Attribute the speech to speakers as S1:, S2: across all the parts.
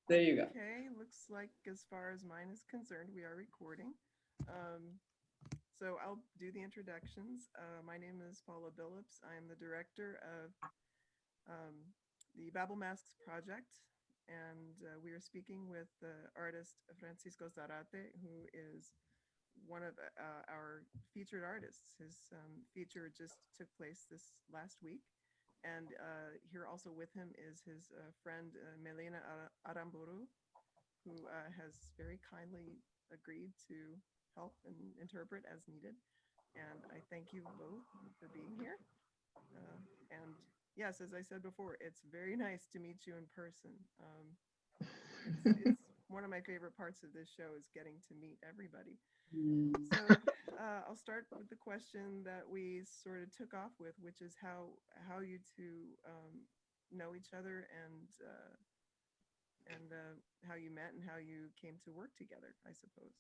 S1: There you go.
S2: Okay, looks like as far as mine is concerned, we are recording. So I'll do the introductions. My name is Paula Billups. I am the director of um, the Babel Masks project, and we are speaking with the artist Francisco Zarate, who is one of our featured artists. His feature just took place this last week. And here also with him is his friend Melina Aramburu, who has very kindly agreed to help and interpret as needed. And I thank you both for being here. And yes, as I said before, it's very nice to meet you in person. It's one of my favorite parts of this show is getting to meet everybody.
S1: Mm.
S2: So I'll start with the question that we sort of took off with, which is how you two know each other and how you met and how you came to work together. I suppose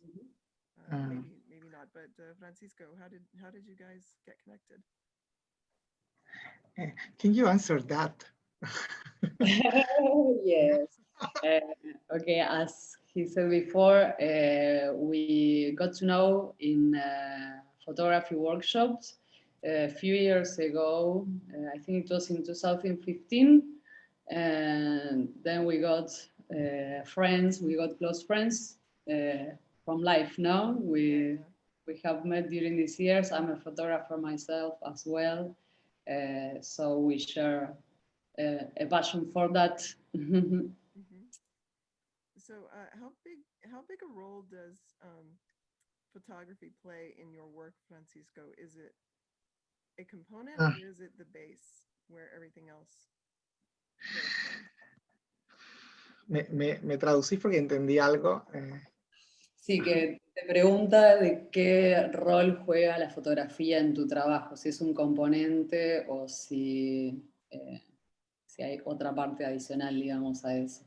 S3: Mm.
S2: maybe not, but Francisco, how did you guys get connected?
S3: Can you answer that?
S1: Yes. Okay, as he said before, we got to know in photography workshops a few years ago. I think it was in 2015. And then we got friends, we got close friends from life now.
S2: Yeah,
S1: We,
S2: yeah.
S1: we have met during these years. I'm a photographer myself as well. So we share a passion for that.
S2: Hmm. So how big a role does photography play in your work, Francisco? Is it a component
S3: Ah,
S2: or is it the base where everything else flows from?
S3: me traducís porque entendí algo.
S1: Sí, que te pregunta de qué rol juega la fotografía en tu trabajo, si es un componente o si hay otra parte adicional, digamos, a eso.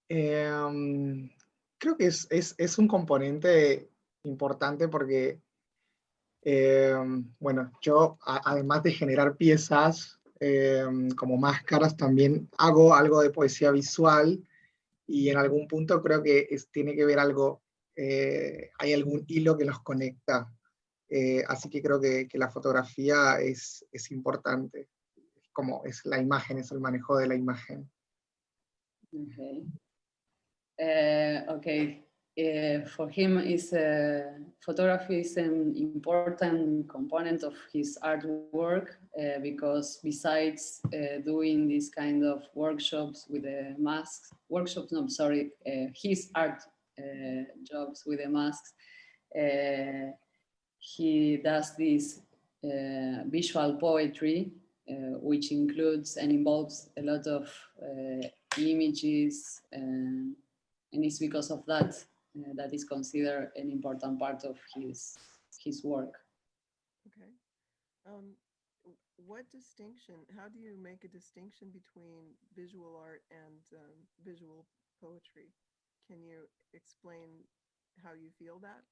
S3: Em, Creo que es un componente importante porque, bueno, yo además de generar piezas como máscaras, también hago algo de poesía visual y en algún punto creo que tiene que ver algo, hay algún hilo que los conecta. Así que creo que la fotografía es importante, como es la imagen, es el manejo de la imagen.
S1: Okay. Okay. For him, photography is an important component of his artwork because besides doing this kind of workshops with the masks, workshops, no, sorry, his art jobs with the masks, uh, he does this visual poetry, which includes and involves a lot of images, and it's because of that that is considered an important part of his work.
S2: Okay. Um, what distinction? How do you make a distinction between visual art and visual poetry? Can you explain how you feel that?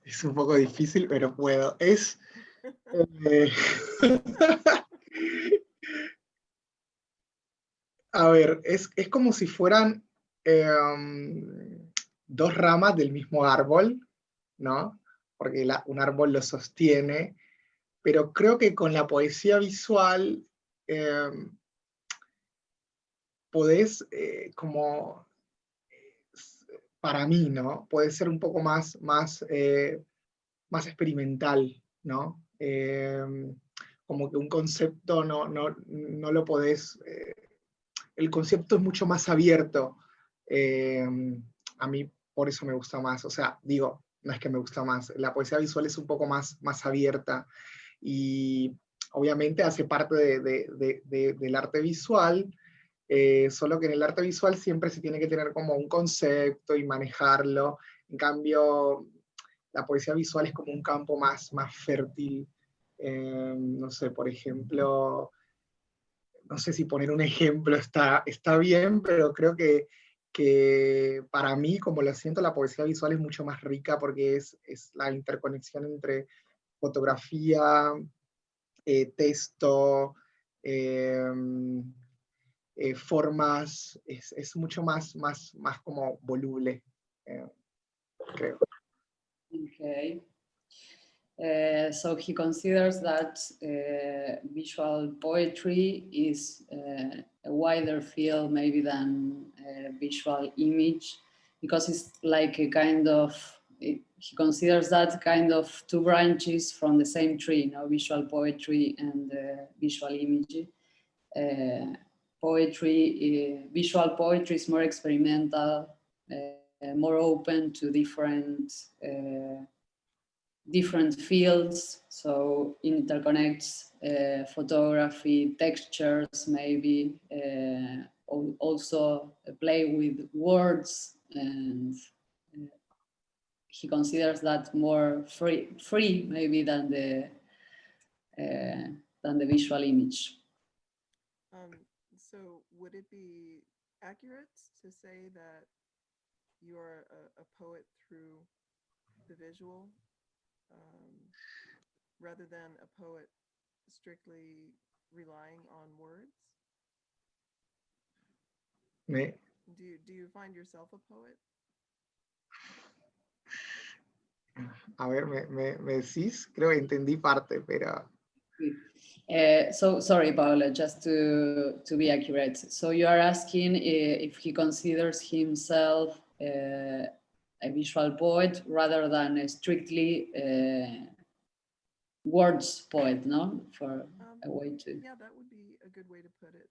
S3: Es un poco difícil, pero puedo. Eh, a ver, es como si fueran dos ramas del mismo árbol, ¿no? Porque un árbol lo sostiene, pero creo que con la poesía visual eh, podés como para mí, ¿no? Puede ser un poco más experimental, ¿no? Como que un concepto no lo podés, el concepto es mucho más abierto. Eh, a mí por eso me gusta más, o sea, digo, no es que me gusta más, la poesía visual es un poco más abierta y obviamente hace parte del arte visual, solo que en el arte visual siempre se tiene que tener como un concepto y manejarlo. En cambio, la poesía visual es como un campo más fértil. No sé, por ejemplo, no sé si poner un ejemplo está bien, pero creo que para mí, como lo siento, la poesía visual es mucho más rica porque es la interconexión entre fotografía, texto, eh, formas, es mucho más como voluble, creo.
S1: Okay. So he considers that visual poetry is a wider field maybe than visual image, because it's like a kind of, he considers that kind of two branches from the same tree, you know, visual poetry and visual image. Visual poetry is more experimental, more open to different fields, so interconnects photography, textures, maybe also play with words, and he considers that more free maybe than the visual image.
S2: So would it be accurate to say that you're a poet through the visual, rather than a poet strictly relying on words? Do you find yourself a poet?
S3: A ver, me decís, creo que entendí parte, pero...
S1: So sorry, Paola, just to be accurate. So you are asking if he considers himself a visual poet rather than a strictly words poet, no? For a way to...
S2: Yeah, that would be a good way to put it.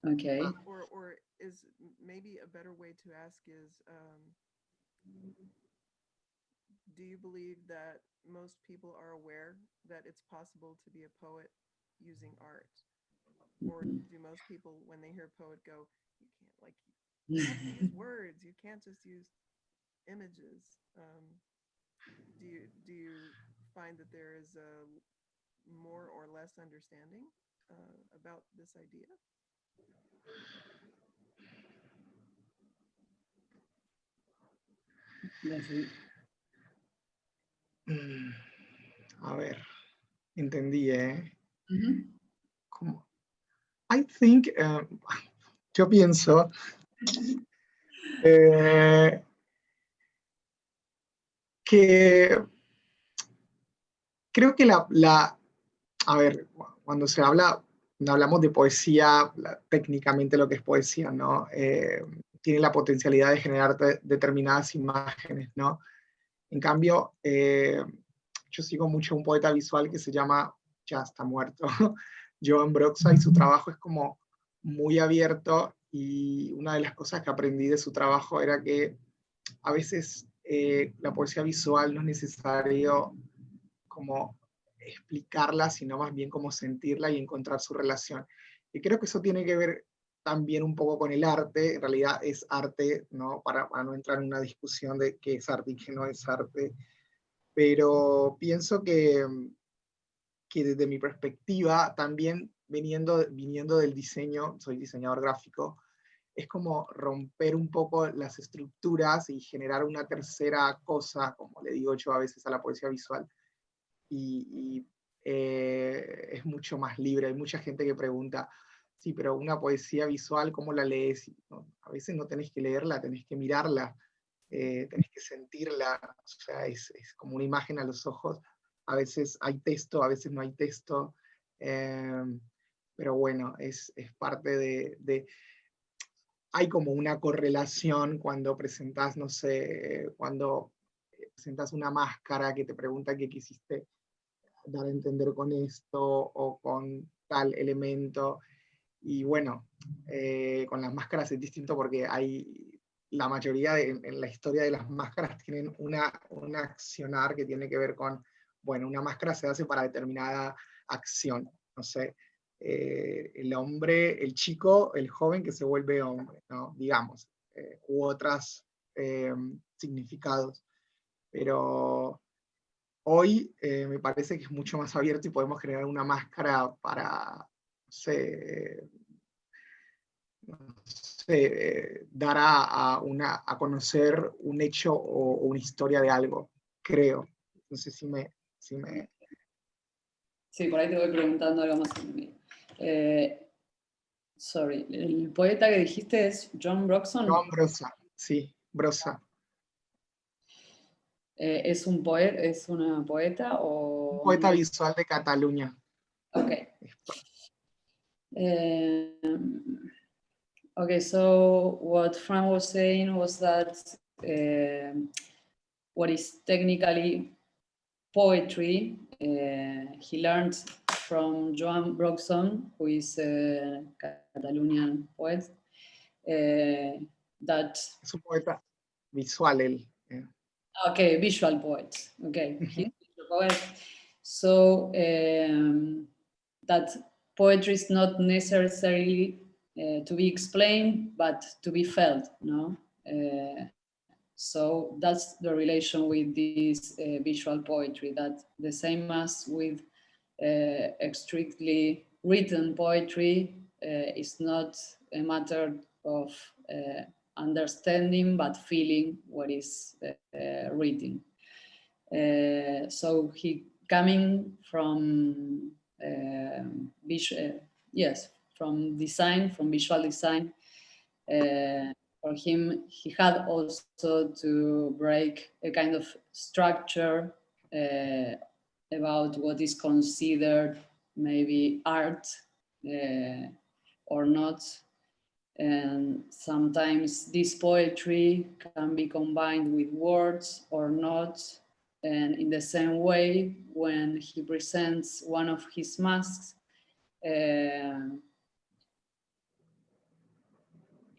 S1: Okay.
S2: Or is maybe a better way to ask is, do you believe that most people are aware that it's possible to be a poet using art? Or do most people, when they hear poet, go, you have to use words, you can't just use images? Do you find that there is a more or less understanding about this idea?
S3: A ver, entendí,
S1: Mm-hmm.
S3: I think, yo pienso que creo que a ver, cuando hablamos de poesía, técnicamente lo que es poesía, ¿no? Tiene la potencialidad de generar determinadas imágenes, ¿no? En cambio, yo sigo mucho a un poeta visual que se llama, ya está muerto, Joan Broxa, y su trabajo es como muy abierto, y una de las cosas que aprendí de su trabajo era que a veces la poesía visual no es necesario como explicarla, sino más bien como sentirla y encontrar su relación. Y creo que eso tiene que ver también un poco con el arte. En realidad es arte, ¿no? Para no entrar en una discusión de qué es arte y qué no es arte. Pero pienso que desde mi perspectiva, también viniendo del diseño, soy diseñador gráfico, es como romper un poco las estructuras y generar una tercera cosa, como le digo yo a veces a la poesía visual. Y es mucho más libre. Hay mucha gente que pregunta, sí, pero una poesía visual, ¿cómo la lees? No, a veces no tenés que leerla, tenés que mirarla, tenés que sentirla, o sea, es como una imagen a los ojos. A veces hay texto, a veces no hay texto, pero bueno, es parte de... Hay como una correlación cuando presentás, no sé, cuando presentas una máscara que te pregunta qué quisiste dar a entender con esto o con tal elemento. Y bueno, con las máscaras es distinto porque la mayoría en la historia de las máscaras tienen un accionar que tiene que ver con, bueno, una máscara se hace para determinada acción, no sé, el hombre, el chico, el joven que se vuelve hombre, ¿no? Digamos, u otros significados. Pero hoy me parece que es mucho más abierto y podemos generar una máscara para, no sé, dar a conocer un hecho o una historia de algo, creo. No sé si me...
S1: Sí, por ahí te voy preguntando algo más. Sorry, el poeta que dijiste es John Broxton.
S3: Joan Brossa, sí, Brossa.
S1: ¿Es una poeta o...?
S3: Un poeta visual de Cataluña.
S1: Ok. Okay, so what Fran was saying was that what is technically poetry, he learned from Joan Broxton, who is a Catalonian poet, that...
S3: Es un poeta visual él.
S1: Okay, visual poet. Okay, he's a visual poet. So that poetry is not necessarily to be explained, but to be felt, no? So that's the relation with this visual poetry, that the same as with strictly written poetry, is not a matter of understanding, but feeling what is written. So he coming from from design, from visual design. For him, he had also to break a kind of structure about what is considered maybe art or not. And sometimes this poetry can be combined with words or not. And in the same way, when he presents one of his masks,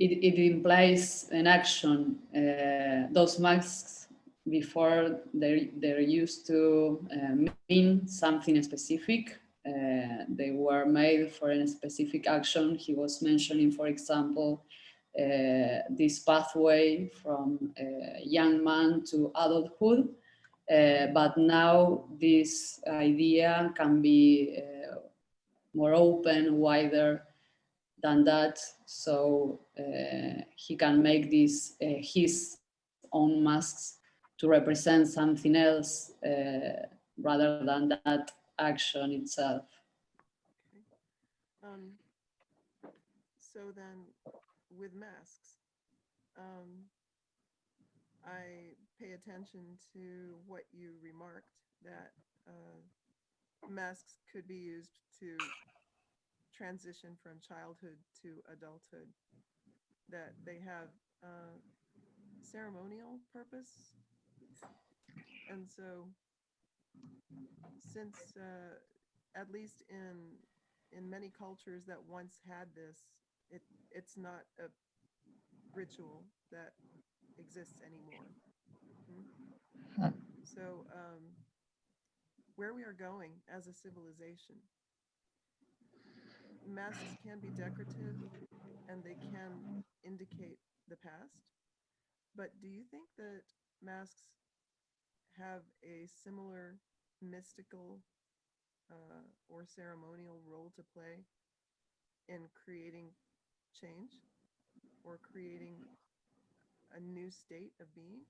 S1: it implies an action. Those masks, before they're used to mean something specific. They were made for a specific action. He was mentioning, for example, this pathway from a young man to adulthood. But now this idea can be more open, wider than that. So he can make this his own masks to represent something else rather than that action itself.
S2: Okay. So then with masks, I pay attention to what you remarked, that masks could be used to transition from childhood to adulthood, that they have ceremonial purpose. And so since at least in many cultures that once had this, it's not a ritual that exists anymore. Mm-hmm. So where we are going as a civilization, masks can be decorative and they can indicate the past, but do you think that masks have a similar mystical or ceremonial role to play in creating change or creating a new state of being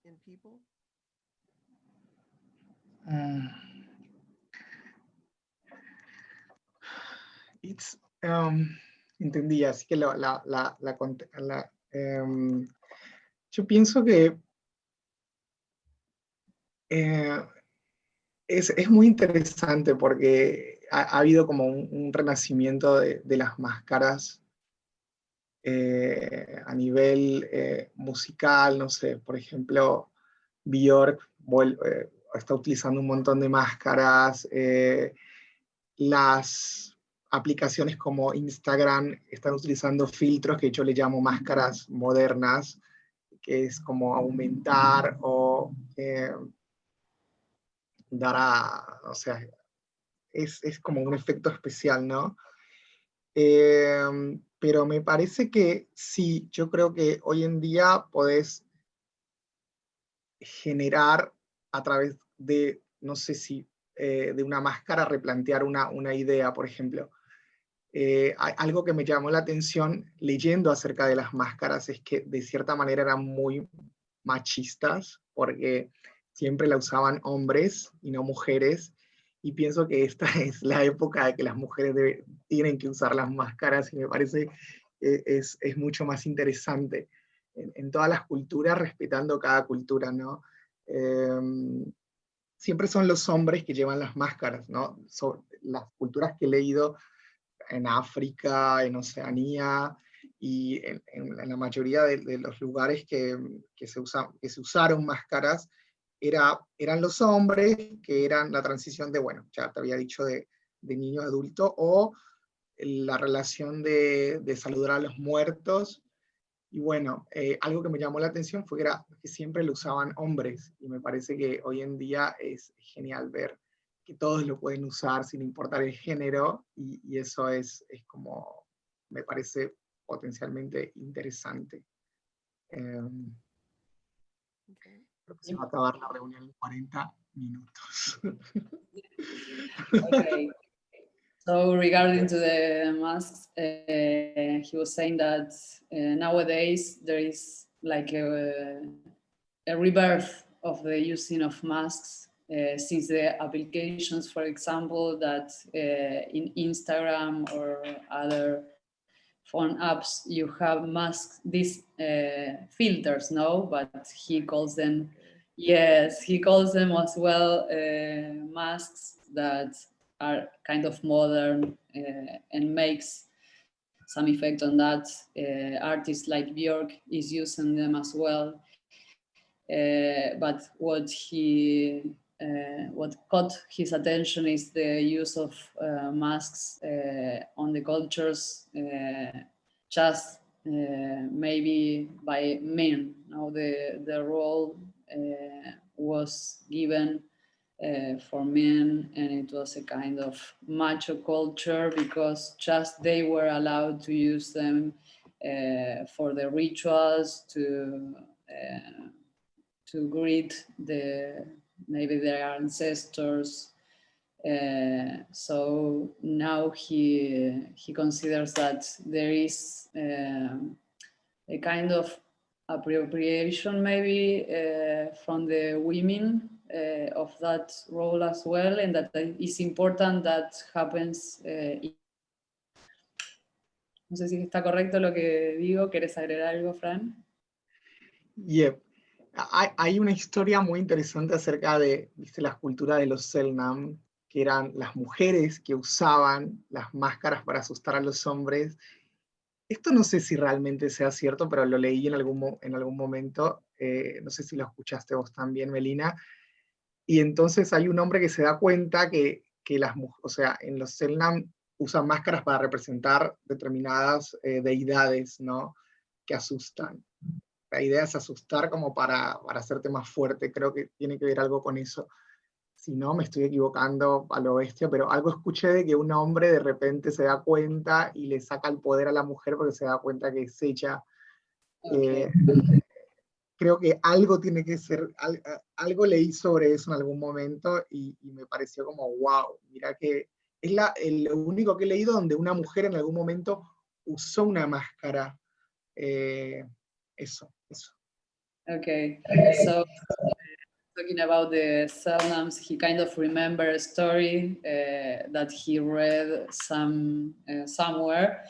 S2: in people?
S3: Entendí, así que yo pienso que es muy interesante porque ha habido como un renacimiento de las máscaras a nivel musical, no sé, por ejemplo, Björk está utilizando un montón de máscaras, las aplicaciones como Instagram están utilizando filtros que yo le llamo máscaras modernas, que es como aumentar o dar a, o sea, es como un efecto especial, ¿no? Pero me parece que sí, yo creo que hoy en día podés generar a través de, no sé si, de una máscara replantear una idea, por ejemplo. Algo que me llamó la atención leyendo acerca de las máscaras es que de cierta manera eran muy machistas, porque siempre la usaban hombres y no mujeres, y pienso que esta es la época de que las mujeres tienen que usar las máscaras y me parece es mucho más interesante en todas las culturas, respetando cada cultura, ¿no? Siempre son los hombres que llevan las máscaras, ¿no? Las culturas que he leído en África, en Oceanía y en la mayoría de los lugares que se usaron máscaras, eran los hombres que eran la transición de, bueno, ya te había dicho, de niño a adulto, o la relación de saludar a los muertos. Y bueno, algo que me llamó la atención fue que siempre lo usaban hombres, y me parece que hoy en día es genial ver que todos lo pueden usar sin importar el género, y eso es como, me parece potencialmente interesante.
S2: Okay.
S3: Creo que se va a acabar la reunión en 40 minutos.
S1: Okay. So regarding to the masks, he was saying that nowadays there is like a rebirth of the using of masks since the applications, for example, that in Instagram or other phone apps you have masks, these filters, no? But he calls them, yes, he calls them as well masks that are kind of modern and makes some effect on that. Artists like Björk is using them as well. But what caught his attention is the use of masks on the cultures, just maybe by men. Now the role was given for men, and it was a kind of macho culture because just they were allowed to use them for the rituals to greet maybe their ancestors. So now he considers that there is a kind of appropriation maybe from the women of that role as well, and that it's important that happens. No sé si está correcto lo que digo. ¿Quieres agregar algo, Fran?
S3: Yep. Hay una historia muy interesante acerca de, ¿viste?, las culturas de los Selknam, que eran las mujeres que usaban las máscaras para asustar a los hombres. Esto no sé si realmente sea cierto, pero lo leí en algún momento. No sé si lo escuchaste vos también, Melina. Y entonces hay un hombre que se da cuenta que o sea, en los Selknam usan máscaras para representar determinadas deidades, ¿no? Que asustan. La idea es asustar como para hacerte más fuerte. Creo que tiene que ver algo con eso. Si no, me estoy equivocando a lo bestia, pero algo escuché de que un hombre de repente se da cuenta y le saca el poder a la mujer porque se da cuenta que es ella.
S1: Okay.
S3: Creo que algo tiene que ser, algo leí sobre eso en algún momento y me pareció como, wow, mira que es lo único que he leído donde una mujer en algún momento usó una máscara. Eso.
S1: Okay. So talking about the Selnams, he kind of remembered a story that he read somewhere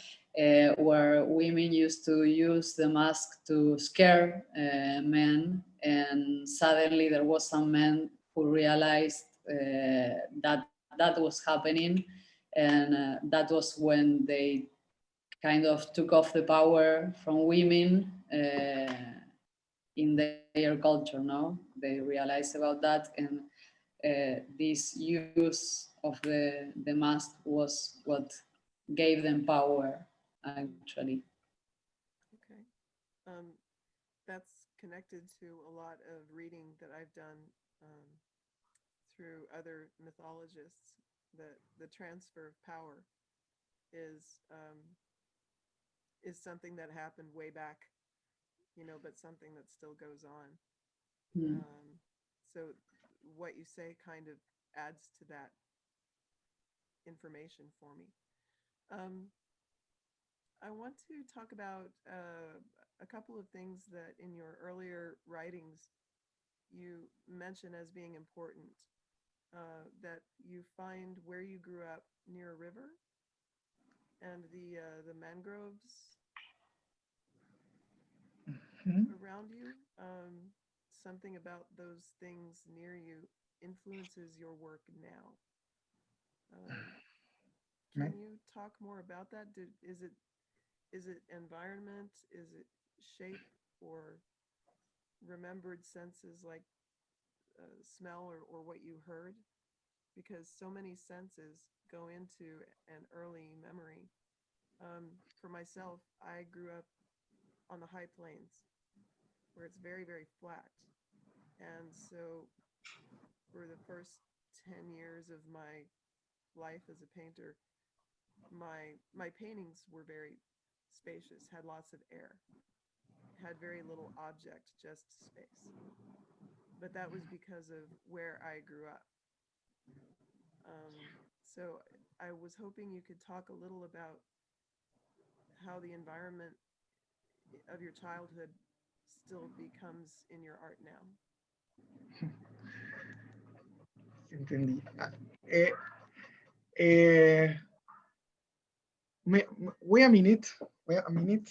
S1: where women used to use the mask to scare men, and suddenly there was some men who realized that that was happening, and that was when they kind of took off the power from women in their culture. No, they realized about that, and this use of the mask was what gave them power, actually.
S2: Okay. That's connected to a lot of reading that I've done through other mythologists. That the transfer of power is something that happened way back, but something that still goes on. So what you say kind of adds to that information for me. I want to talk about a couple of things that in your earlier writings you mention as being important. that you find where you grew up near a river and the mangroves around you. Something about those things near you influences your work now. Can you talk more about that? Is it environment? Is it shape or remembered senses like smell or what you heard? Because so many senses go into an early memory. For myself, I grew up on the high plains where it's very, very flat. And so for the first 10 years of my life as a painter, my paintings were very spacious, had lots of air, had very little object, just space. But that was because of where I grew up. So I was hoping you could talk a little about how the environment of your childhood still becomes in your art now.
S3: Entendí. Wait a minute. Wait a minute.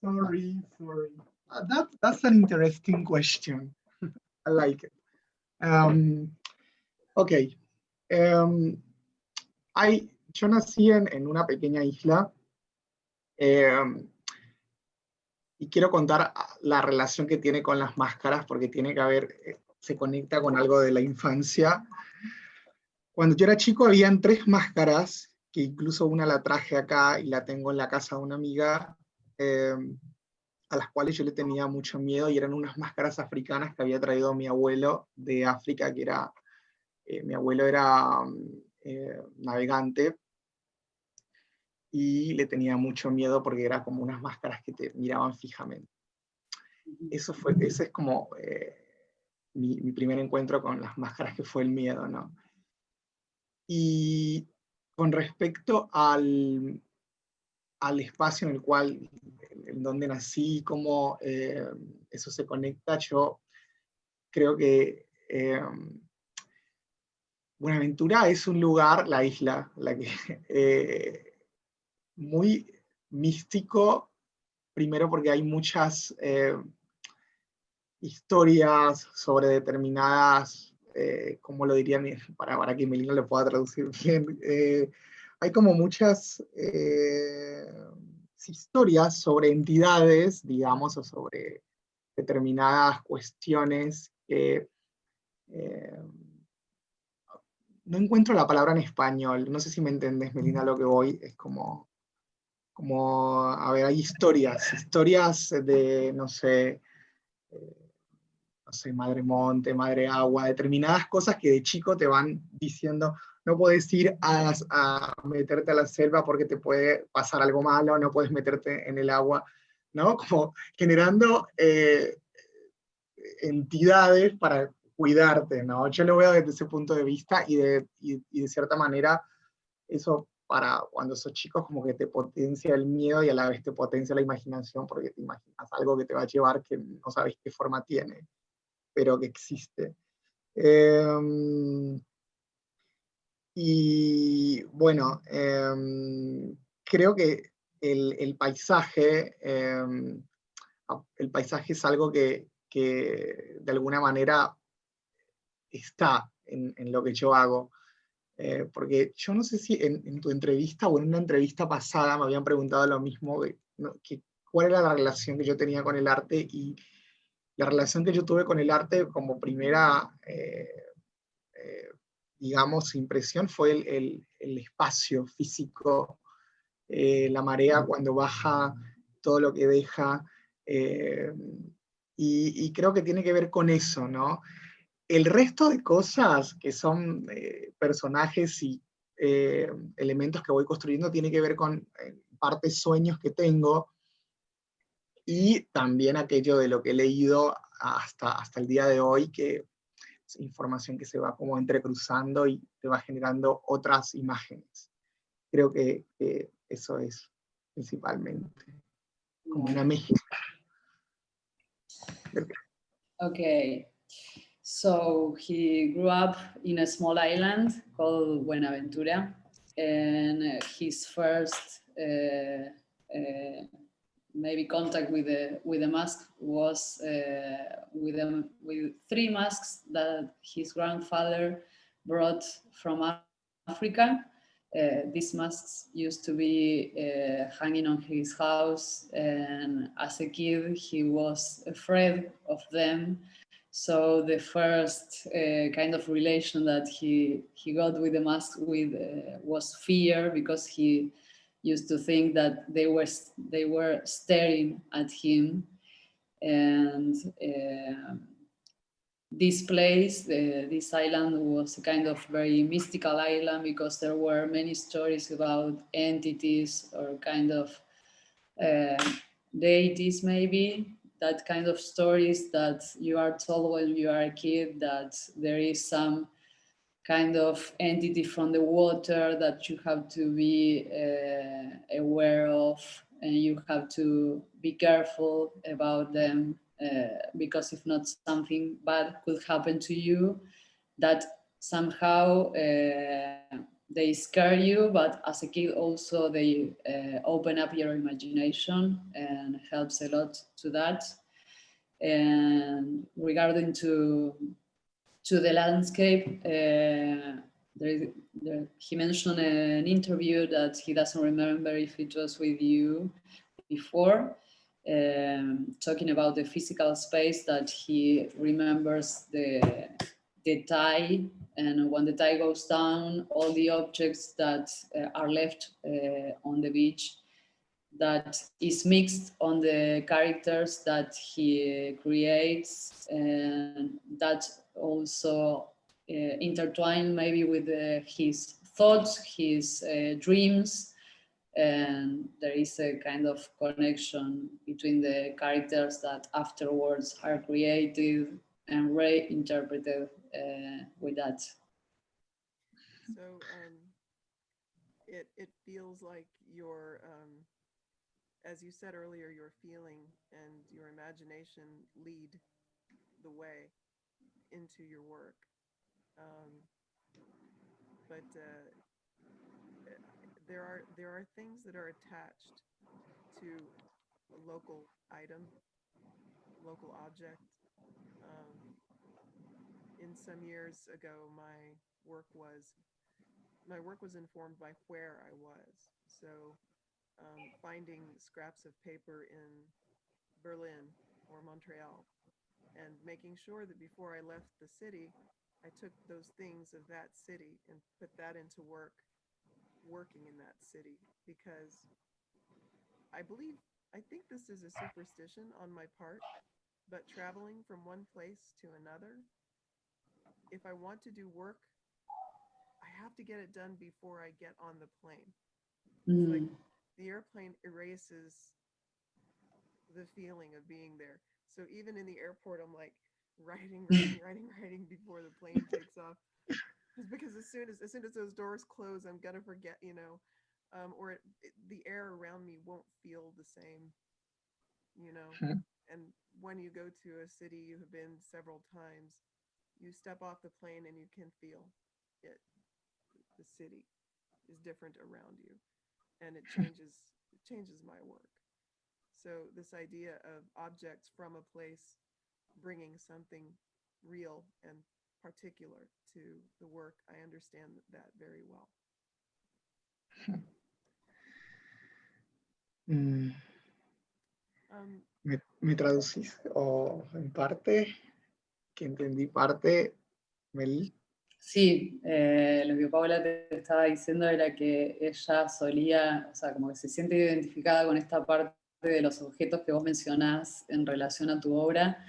S3: Sorry. That's an interesting question. I like it. Okay. Yo nací en una pequeña isla y quiero contar la relación que tiene con las máscaras porque tiene que ver, se conecta con algo de la infancia. Cuando yo era chico habían 3 máscaras, que incluso una la traje acá y la tengo en la casa de una amiga, a las cuales yo le tenía mucho miedo, y eran unas máscaras africanas que había traído mi abuelo de África, que era, mi abuelo era navegante, y le tenía mucho miedo porque era como unas máscaras que te miraban fijamente. Ese es como mi primer encuentro con las máscaras, que fue el miedo, ¿no? Y con respecto al espacio en el cual, en donde nací, cómo eso se conecta, yo creo que Buenaventura es un lugar, la isla, muy místico, primero porque hay muchas historias sobre determinadas, ¿cómo lo dirían? Para que Melina lo pueda traducir bien. Hay como muchas historias sobre entidades, digamos, o sobre determinadas cuestiones que no encuentro la palabra en español. No sé si me entendés, Melina, lo que voy. Es como a ver, hay historias de, no sé, madre monte, madre agua, determinadas cosas que de chico te van diciendo: no puedes ir a meterte a la selva porque te puede pasar algo malo, no puedes meterte en el agua, ¿no? Como generando entidades para cuidarte, ¿no? Yo lo veo desde ese punto de vista, y de cierta manera eso, para cuando sos chico, como que te potencia el miedo y a la vez te potencia la imaginación, porque te imaginas algo que te va a llevar que no sabes qué forma tiene, pero que existe. Y bueno, creo que el paisaje es algo que de alguna manera está en lo que yo hago. Porque yo no sé si en tu entrevista o en una entrevista pasada me habían preguntado lo mismo, cuál era la relación que yo tenía con el arte, y la relación que yo tuve con el arte como primera, digamos, impresión fue el espacio físico, la marea cuando baja, todo lo que deja, y creo que tiene que ver con eso, ¿no? El resto de cosas que son personajes y elementos que voy construyendo tiene que ver con parte sueños que tengo, y también aquello de lo que he leído hasta el día de hoy, que es información que se va como entrecruzando y te va generando otras imágenes. Creo que eso es principalmente, como una mezcla.
S1: Okay, so he grew up in a small island called Buenaventura, and his first maybe contact with the mask was with 3 masks that his grandfather brought from Africa. These masks used to be hanging on his house, and as a kid he was afraid of them. So the first kind of relation that he got with the mask with was fear, because he used to think that they were staring at him. And this place, this island, was a kind of very mystical island, because there were many stories about entities or kind of deities, maybe, that kind of stories that you are told when you are a kid, that there is some kind of entity from the water that you have to be aware of, and you have to be careful about them, because if not, something bad could happen to you, that somehow they scare you, but as a kid also they open up your imagination and helps a lot to that. And regarding to the landscape, he mentioned an interview that he doesn't remember if it was with you before, talking about the physical space, that he remembers the tide, and when the tide goes down, all the objects that are left on the beach, that is mixed on the characters that he creates, and that also intertwined maybe with his thoughts, his dreams, and there is a kind of connection between the characters that afterwards are created and reinterpreted with that.
S2: So it feels like your, as you said earlier, your feeling and your imagination lead the way into your work. But there are things that are attached to a local item, local object. In some years ago, my work was informed by where I was. So finding scraps of paper in Berlin or Montreal, and making sure that before I left the city, I took those things of that city and put that into work, working in that city, because I think this is a superstition on my part, but traveling from one place to another, if I want to do work, I have to get it done before I get on the plane. It's like the airplane erases the feeling of being there. So even in the airport, I'm like writing before the plane takes off. It's because as soon as those doors close, I'm gonna forget, or the air around me won't feel the same, And when you go to a city you have been several times, you step off the plane and you can feel it. The city is different around you, and it changes my work. So this idea of objects from a place bringing something real and particular to the work, I understand that very well.
S3: ¿Me traducís? O en parte, que entendí parte, Mel.
S1: Sí, lo que Paula te estaba diciendo era que ella solía, o sea, como que se siente identificada con esta parte de los objetos que vos mencionás en relación a tu obra,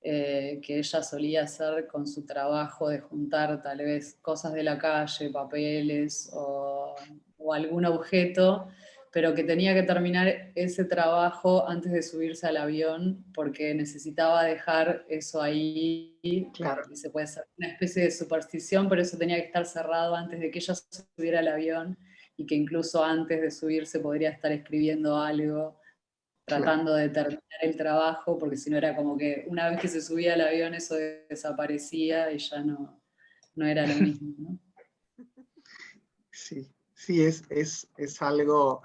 S1: que ella solía hacer con su trabajo de juntar tal vez cosas de la calle, papeles o algún objeto, pero que tenía que terminar ese trabajo antes de subirse al avión porque necesitaba dejar eso ahí.
S3: Claro.
S1: Y se puede hacer una especie de superstición, pero eso tenía que estar cerrado antes de que ella subiera al avión. y que incluso antes de subirse podría estar escribiendo algo, tratando de terminar el trabajo, porque si no era como que una vez que se subía al avión eso desaparecía y ya no era lo mismo, ¿no?
S3: Sí, sí, es algo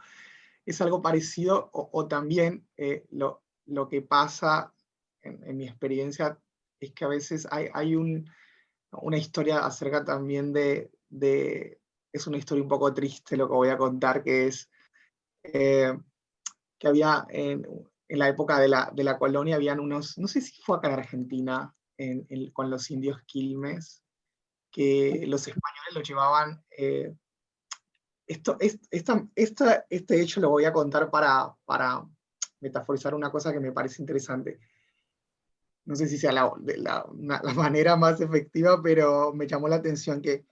S3: parecido, o también lo que pasa en mi experiencia es que a veces hay una historia acerca también es una historia un poco triste lo que voy a contar, que es que había en la época de la colonia, habían unos, no sé si fue acá en Argentina, con los indios Quilmes, que los españoles lo llevaban. Este hecho lo voy a contar para metaforizar una cosa que me parece interesante. No sé si sea la manera más efectiva, pero me llamó la atención que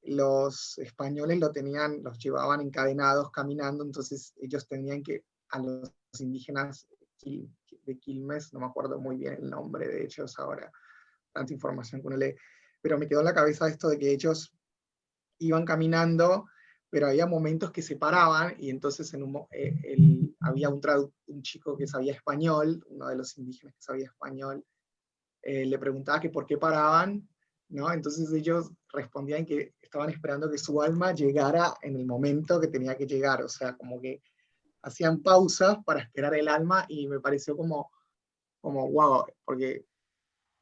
S3: los españoles los llevaban encadenados caminando, entonces ellos tenían que, a los indígenas de Quilmes, no me acuerdo muy bien el nombre de ellos ahora, tanta información que uno lee, pero me quedó en la cabeza esto de que ellos iban caminando, pero había momentos que se paraban y entonces había un chico que sabía español, uno de los indígenas que sabía español, le preguntaba que por qué paraban, ¿no? Entonces ellos respondían que estaban esperando que su alma llegara en el momento que tenía que llegar, o sea, como que hacían pausas para esperar el alma y me pareció como wow, porque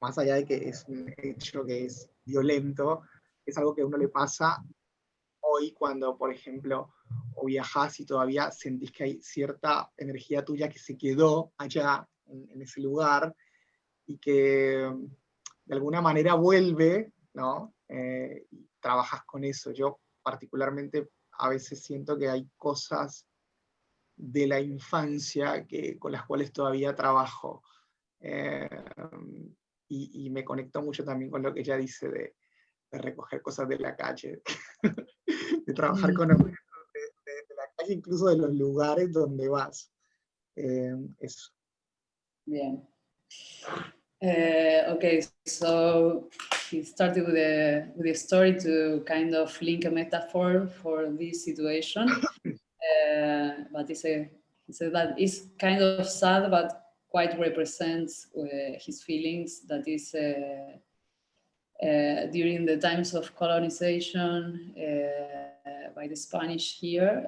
S3: más allá de que es un hecho que es violento, es algo que a uno le pasa hoy cuando, por ejemplo, o viajás y todavía sentís que hay cierta energía tuya que se quedó allá en ese lugar y que de alguna manera vuelve, ¿no? Y trabajas con eso. Yo particularmente a veces siento que hay cosas de la infancia con las cuales todavía trabajo. Eh, y me conecto mucho también con lo que ella dice de recoger cosas de la calle, de trabajar con objetos de la calle, incluso de los lugares donde vas. Eso.
S1: Bien. Okay, so he started with a story to kind of link a metaphor for this situation. But he said that it's kind of sad, but quite represents his feelings. That is during the times of colonization by the Spanish here,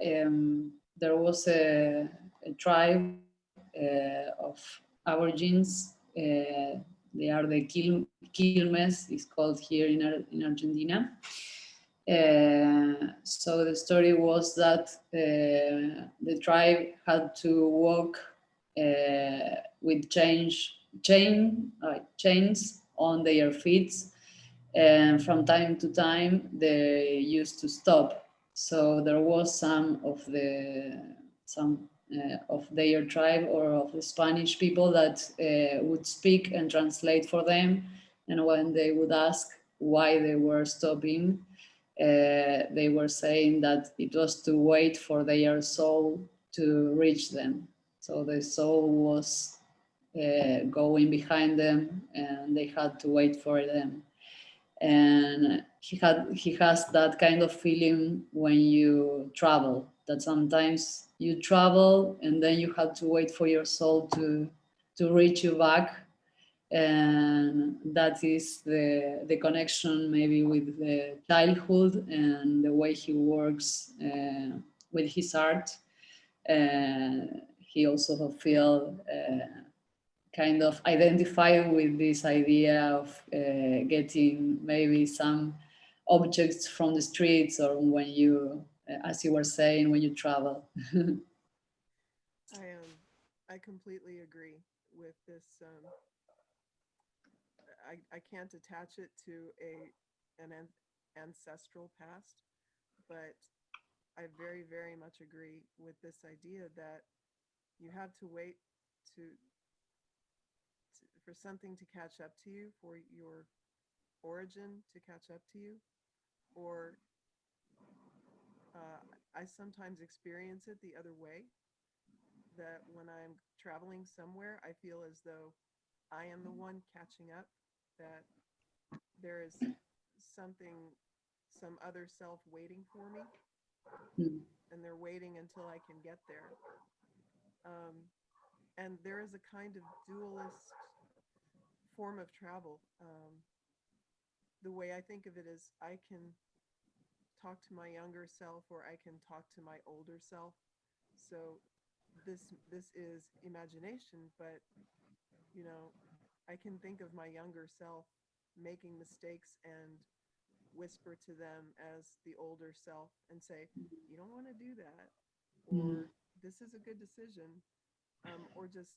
S1: there was a tribe of Aborigines. They are the Quilmes, it's called here in Argentina. So the story was that the tribe had to walk with chains on their feet, and from time to time they used to stop. So there was some of their tribe or of the Spanish people that would speak and translate for them, and when they would ask why they were stopping, they were saying that it was to wait for their soul to reach them. So the soul was going behind them, and they had to wait for them. And he has that kind of feeling when you travel, that sometimes you travel and then you have to wait for your soul to reach you back, and that is the connection maybe with the childhood and the way he works with his art. He also feel kind of identify with this idea of getting maybe some objects from the streets, or when you, as you were saying, when you travel.
S2: I completely agree with this. I can't attach it to an ancestral past, but I very, very much agree with this idea that you have to wait for something to catch up to you, for your origin to catch up to you, or I sometimes experience it the other way, that when I'm traveling somewhere, I feel as though I am the one catching up, that there is some other self waiting for me,
S1: Mm.
S2: and they're waiting until I can get there. And there is a kind of dualist form of travel. The way I think of it is I can talk to my younger self or I can talk to my older self. So this is imagination, but you know, I can think of my younger self making mistakes and whisper to them as the older self and say, you don't want to do that,
S1: Mm.
S2: or this is a good decision, or just,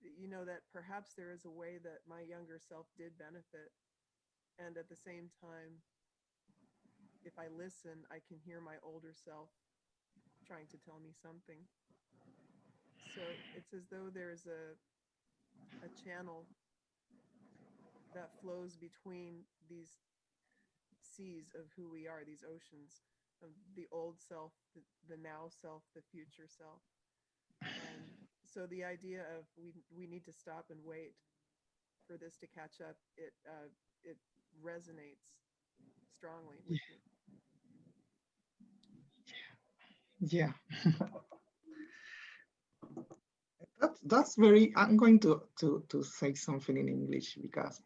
S2: you know, that perhaps there is a way that my younger self did benefit. And at the same time, if I listen, I can hear my older self trying to tell me something. So it's as though there's a channel that flows between these seas of who we are, these oceans of the old self, the now self, the future self. And so the idea of we need to stop and wait for this to catch up, it resonates strongly with me.
S3: Yeah, that's very. I'm going to say something in English because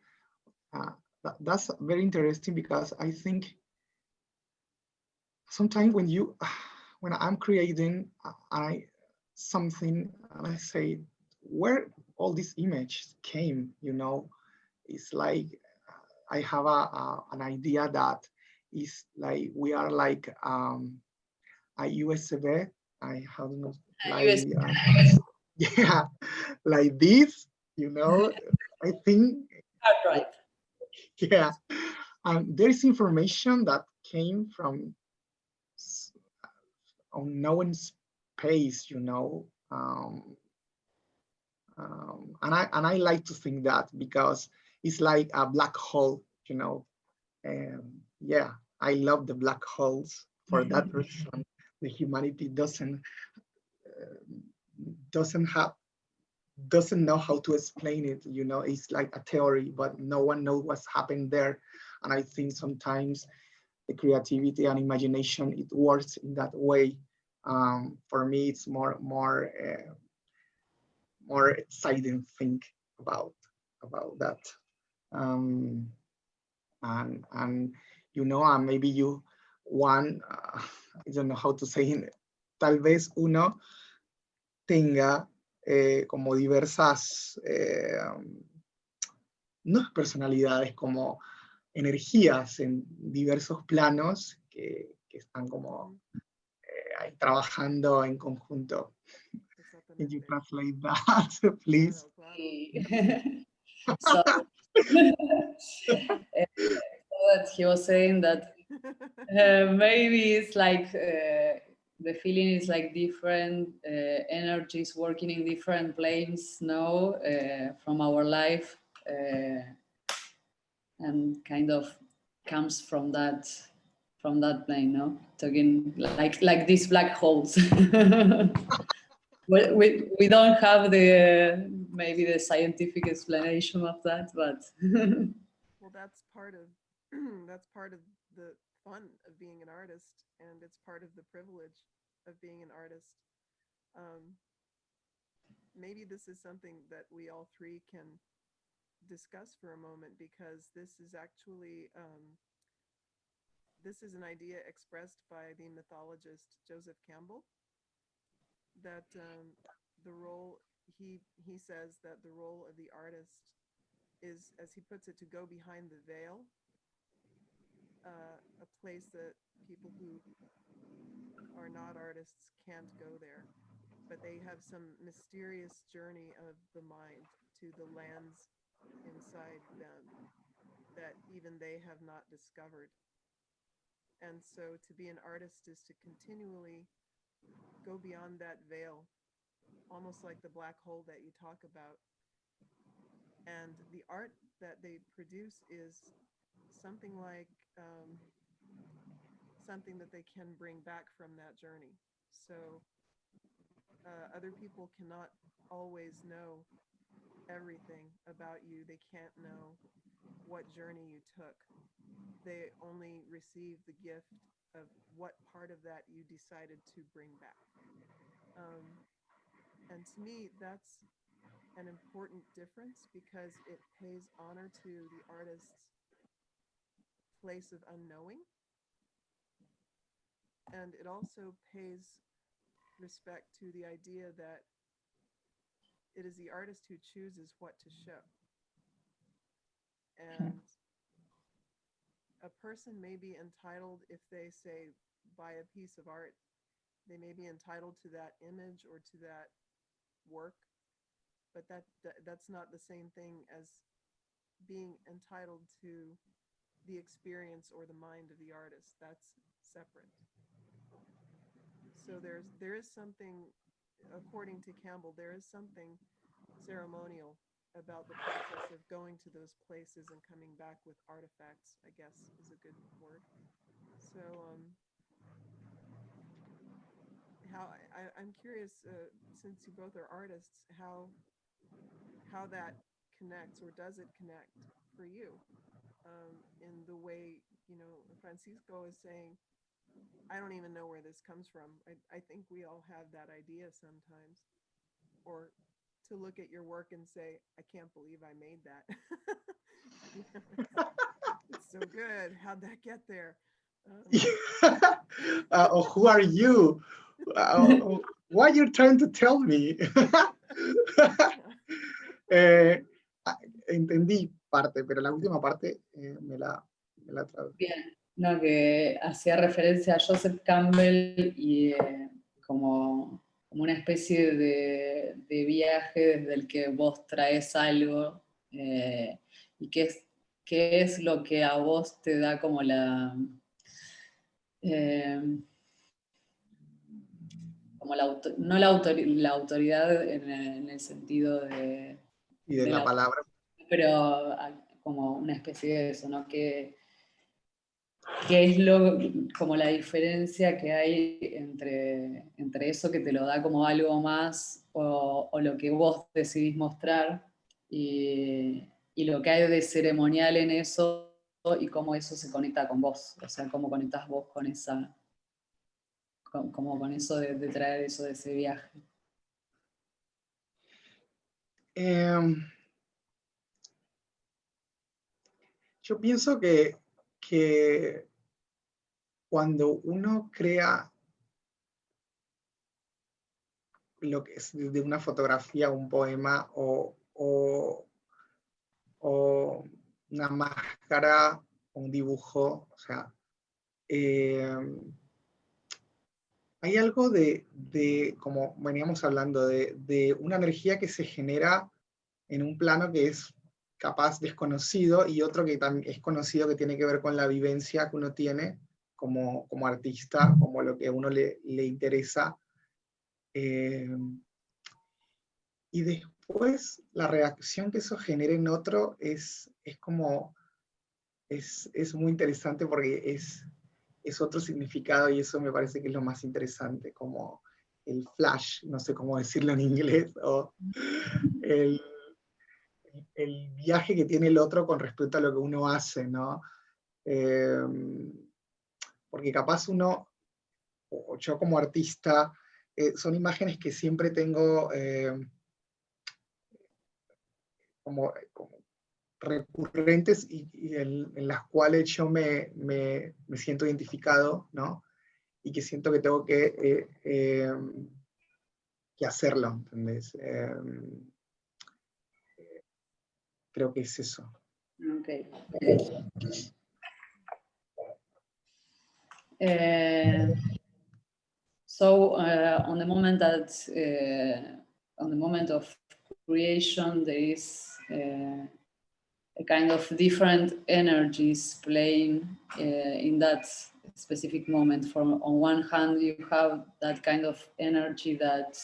S3: that's very interesting because I think sometimes when you when I'm creating I something and I say where all these images came, you know, it's like I have an idea that is like we are like a USB. I have not like
S1: US.
S3: yeah, like this, you know. I think
S1: Right.
S3: yeah, and there is information that came from unknown space, you know. And I like to think that because it's like a black hole, you know. Yeah, I love the black holes for that reason. The humanity doesn't have doesn't know how to explain it. You know, it's like a theory, but no one knows what's happened there. And I think sometimes the creativity and imagination it works in that way. For me, it's more exciting think about that. Um, and you know, and maybe you one I don't know how to say it, tal vez uno tenga como diversas no personalidades, como energías en diversos planos que están como ahí trabajando en conjunto. Can you
S2: Exactamente.
S3: translate that, please?
S2: Claro, claro.
S1: So that he was saying that maybe it's like the feeling is like different energies working in different planes now from our life, and kind of comes from that plane, no? Talking like these black holes. We don't have the maybe the scientific explanation of that, but
S2: Well, that's part of that's part of the fun of being an artist, and it's part of the privilege of being an artist. Um, Maybe this is something that we all three can discuss for a moment because this is an idea expressed by the mythologist Joseph Campbell, that the role he says that the role of the artist is, as he puts it, to go behind the veil, a place that people who are not artists can't go there, but they have some mysterious journey of the mind to the lands inside them that even they have not discovered. And so to be an artist is to continually go beyond that veil, almost like the black hole that you talk about. And the art that they produce is something like something that they can bring back from that journey. So other people cannot always know everything about you. They can't know what journey you took. They only receive the gift of what part of that you decided to bring back. And to me, that's an important difference because it pays honor to the artist's place of unknowing. And it also pays respect to the idea that it is the artist who chooses what to show. And a person may be entitled, if they say buy a piece of art, they may be entitled to that image or to that work, but that's not the same thing as being entitled to the experience or the mind of the artist. That's separate. So there is something, according to Campbell, there is something ceremonial about the process of going to those places and coming back with artifacts, I guess is a good word. So I'm curious, since you both are artists, how that connects, or does it connect for you in the way, you know, Francisco is saying, I don't even know where this comes from. I think we all have that idea sometimes. Or to look at your work and say, I can't believe I made that. It's so good. How'd that get there?
S3: Who are you? What are you trying to tell me? Entendí parte, pero la última parte me la traduje.
S1: Bien, no, que hacía referencia a Joseph Campbell y como una especie de viaje desde el que vos traes algo y qué es lo que a vos te da como la la autoridad en el sentido de
S3: la palabra,
S1: pero como una especie de eso, ¿no? Que es como la diferencia que hay entre eso que te lo da como algo más o lo que vos decidís mostrar y lo que hay de ceremonial en eso y cómo eso se conecta con vos, o sea, cómo conectás vos con esa, como con eso de traer eso de ese viaje.
S3: Yo pienso que cuando uno crea lo que es de una fotografía, un poema o una máscara, un dibujo, o sea, hay algo de, como veníamos hablando, de una energía que se genera en un plano que es capaz desconocido y otro que también es conocido, que tiene que ver con la vivencia que uno tiene como artista, como lo que a uno le interesa. Y después la reacción que eso genera en otro es como, es muy interesante porque es otro significado y eso me parece que es lo más interesante, como el flash, no sé cómo decirlo en inglés, o el viaje que tiene el otro con respecto a lo que uno hace, ¿no? Porque capaz uno, o yo como artista, son imágenes que siempre tengo como recurrentes y en las cuales yo me siento identificado, ¿no? Y que siento que tengo que hacerlo, ¿entendés? Creo que es eso.
S1: Okay. So on the moment of creation, there is a kind of different energies playing in that specific moment. On one hand, you have that kind of energy that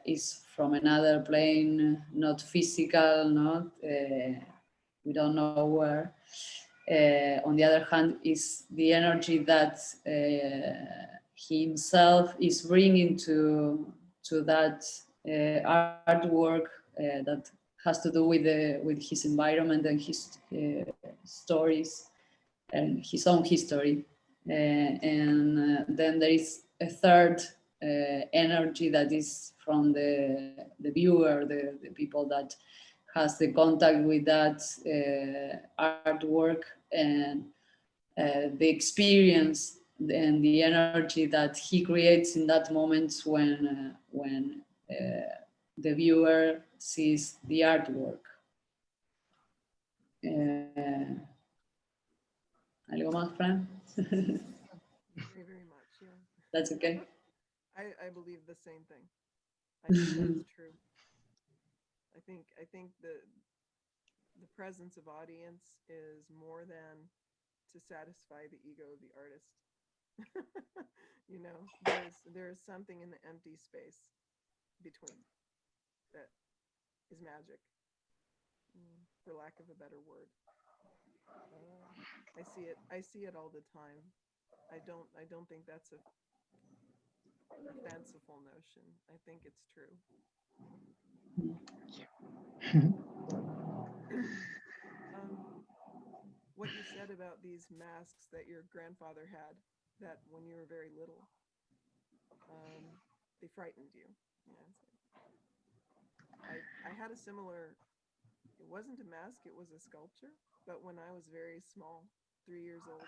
S1: is from another plane, not physical, we don't know where. On the other hand, is the energy that he himself is bringing to that artwork that has to do with his environment and his stories and his own history. And then there is a third energy that is from the viewer, the people that has the contact with that artwork, and the experience and the energy that he creates in that moment when the viewer sees the artwork. ¿Algo más, Fran?
S2: Very, very much, yeah.
S1: That's okay.
S2: I believe the same thing. I think that's true. I think the presence of audience is more than to satisfy the ego of the artist. You know, there is something in the empty space between that is magic, for lack of a better word. I see it all the time. I don't think that's a fanciful notion. I think it's true. What you said about these masks that your grandfather had, that when you were very little, they frightened you. Yeah, I had a similar, it wasn't a mask, it was a sculpture, but when I was very small, 3 years old,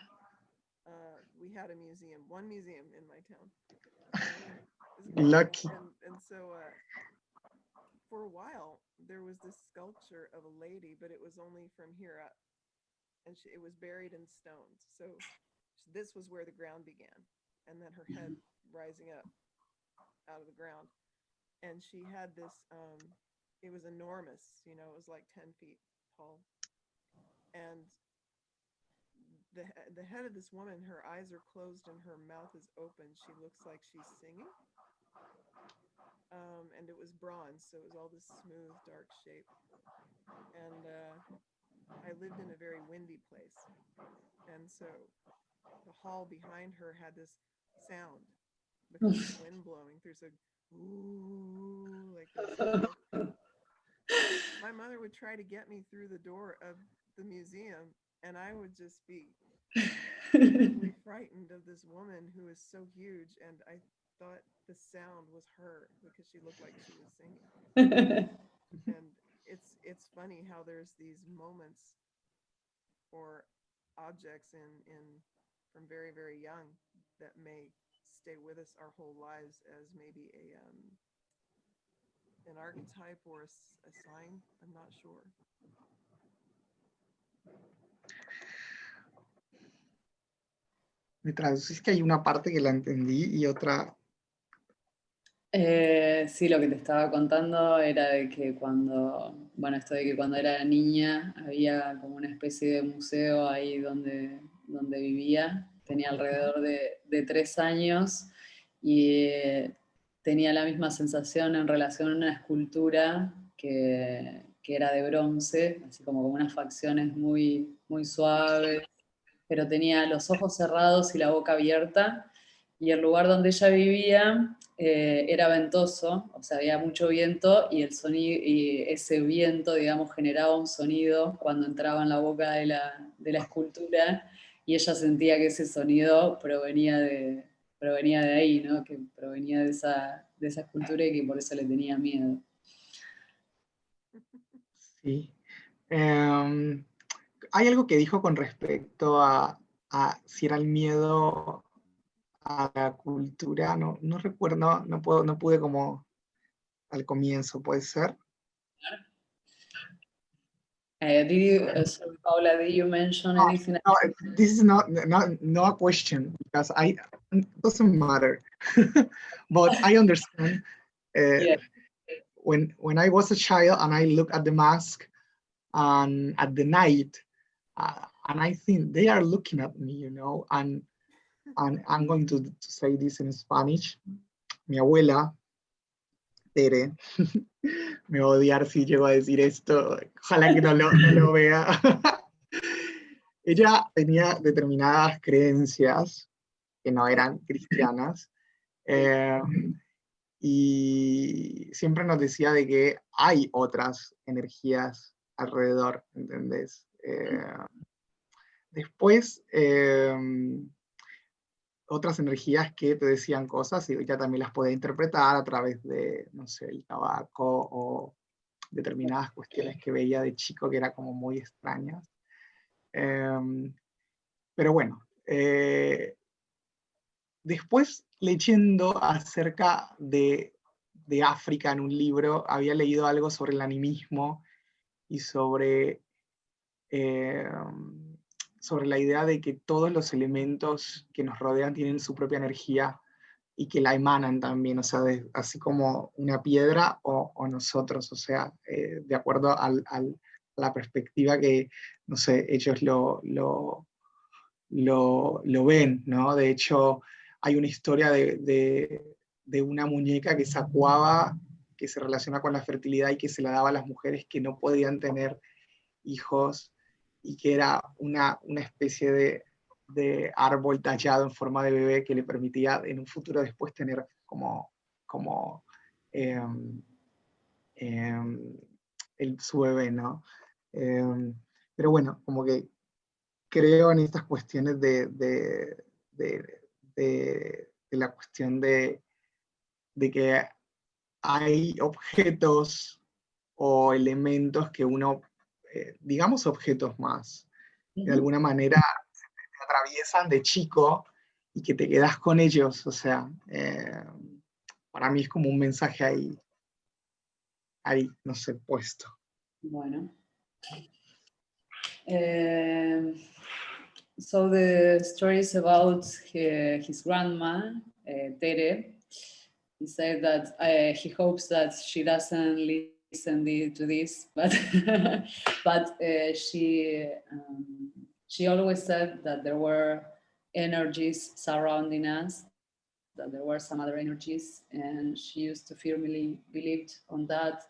S2: we had one museum in my town.
S3: Lucky.
S2: And so for a while, there was this sculpture of a lady, but it was only from here up. And it was buried in stones. So this was where the ground began. And then her head rising up out of the ground. And she had this, it was enormous, you know, it was like 10 feet tall. And the head of this woman, her eyes are closed and her mouth is open. She looks like she's singing. And it was bronze, so it was all this smooth, dark shape. And I lived in a very windy place. And so the hall behind her had this sound because of the wind blowing. There's a ooh, like this. My mother would try to get me through the door of the museum, and I would just be really frightened of this woman who is so huge, and I thought the sound was her because she looked like she was singing. And it's funny how there's these moments or objects in from very, very young that may stay with us our whole lives as maybe an archetype or a sign. I'm not sure.
S3: Me traducís que hay una parte que la entendí y otra.
S1: Sí, lo que te estaba contando era de que cuando era niña había como una especie de museo ahí donde vivía. Tenía alrededor de 3 años y tenía la misma sensación en relación a una escultura que era de bronce, así como con unas facciones muy, muy suaves, pero tenía los ojos cerrados y la boca abierta, y el lugar donde ella vivía era ventoso, o sea, había mucho viento, y el sonido, y ese viento, digamos, generaba un sonido cuando entraba en la boca de la escultura, y ella sentía que ese sonido provenía de ahí, ¿no? Que provenía de esa escultura y que por eso le tenía miedo.
S3: Sí. Hay algo que dijo con respecto a si era el miedo a la cultura, no recuerdo, no pude como al comienzo, ¿puede ser?
S1: Sorry, Paula, did you mention anything?
S3: No, this is not a question, because it doesn't matter. But I understand
S1: Yeah.
S3: when I was a child and I look at the mask and at the night, and I think they are looking at me, you know, and I'm going to say this in Spanish. Mi abuela, Tere, me va a odiar si llego a decir esto, ojalá que no lo vea. Ella tenía determinadas creencias que no eran cristianas, y siempre nos decía de que hay otras energías alrededor, ¿entendés? Después, otras energías que te decían cosas y ella también las podía interpretar a través de, no sé, el tabaco o determinadas cuestiones que veía de chico que eran como muy extrañas. Pero bueno, después leyendo acerca de África en un libro, había leído algo sobre el animismo y eh, sobre la idea de que todos los elementos que nos rodean tienen su propia energía y que la emanan también, o sea, así como una piedra o nosotros, o sea, de acuerdo a la perspectiva que, no sé, ellos lo ven, ¿no? De hecho, hay una historia de una muñeca que se acuaba, que se relaciona con la fertilidad y que se la daba a las mujeres que no podían tener hijos y que era una especie de árbol tallado en forma de bebé que le permitía en un futuro después tener como eh, su bebé, ¿no? Eh, pero bueno, como que creo en estas cuestiones de la cuestión de que hay objetos o elementos que uno, digamos objetos más, de alguna manera te atraviesan de chico y que te quedas con ellos, o sea, para mí es como un mensaje ahí, no sé, puesto.
S1: Bueno. So the story is about his grandma, Tere. He said that he hopes that she doesn't listen to this, but but she always said that there were energies surrounding us, that there were some other energies, and she used to firmly believed on that.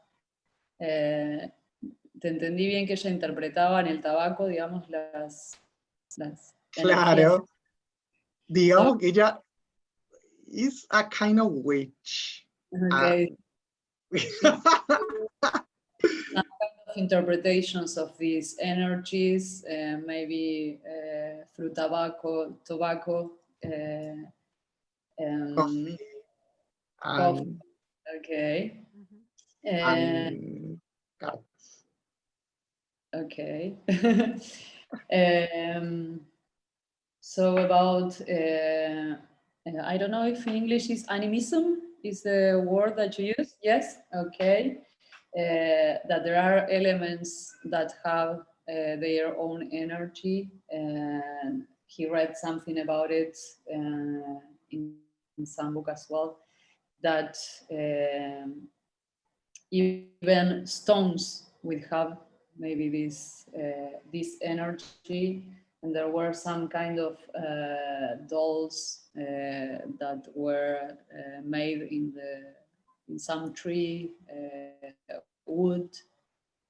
S1: Te entendí bien que ella interpretaba en el tabaco, digamos, las energías.
S3: Claro, digamos que ella is a kind of witch.
S1: Okay. Some kind of interpretations of these energies, maybe through tobacco,
S3: Coffee
S1: coffee.
S3: and,
S1: Okay.
S3: and cards.
S1: Okay. So about, I don't know if in English is animism is the word that you use. Yes. Okay. That there are elements that have their own energy, and he read something about it in some book as well, that even stones will have maybe this energy, and there were some kind of dolls that were made in some tree wood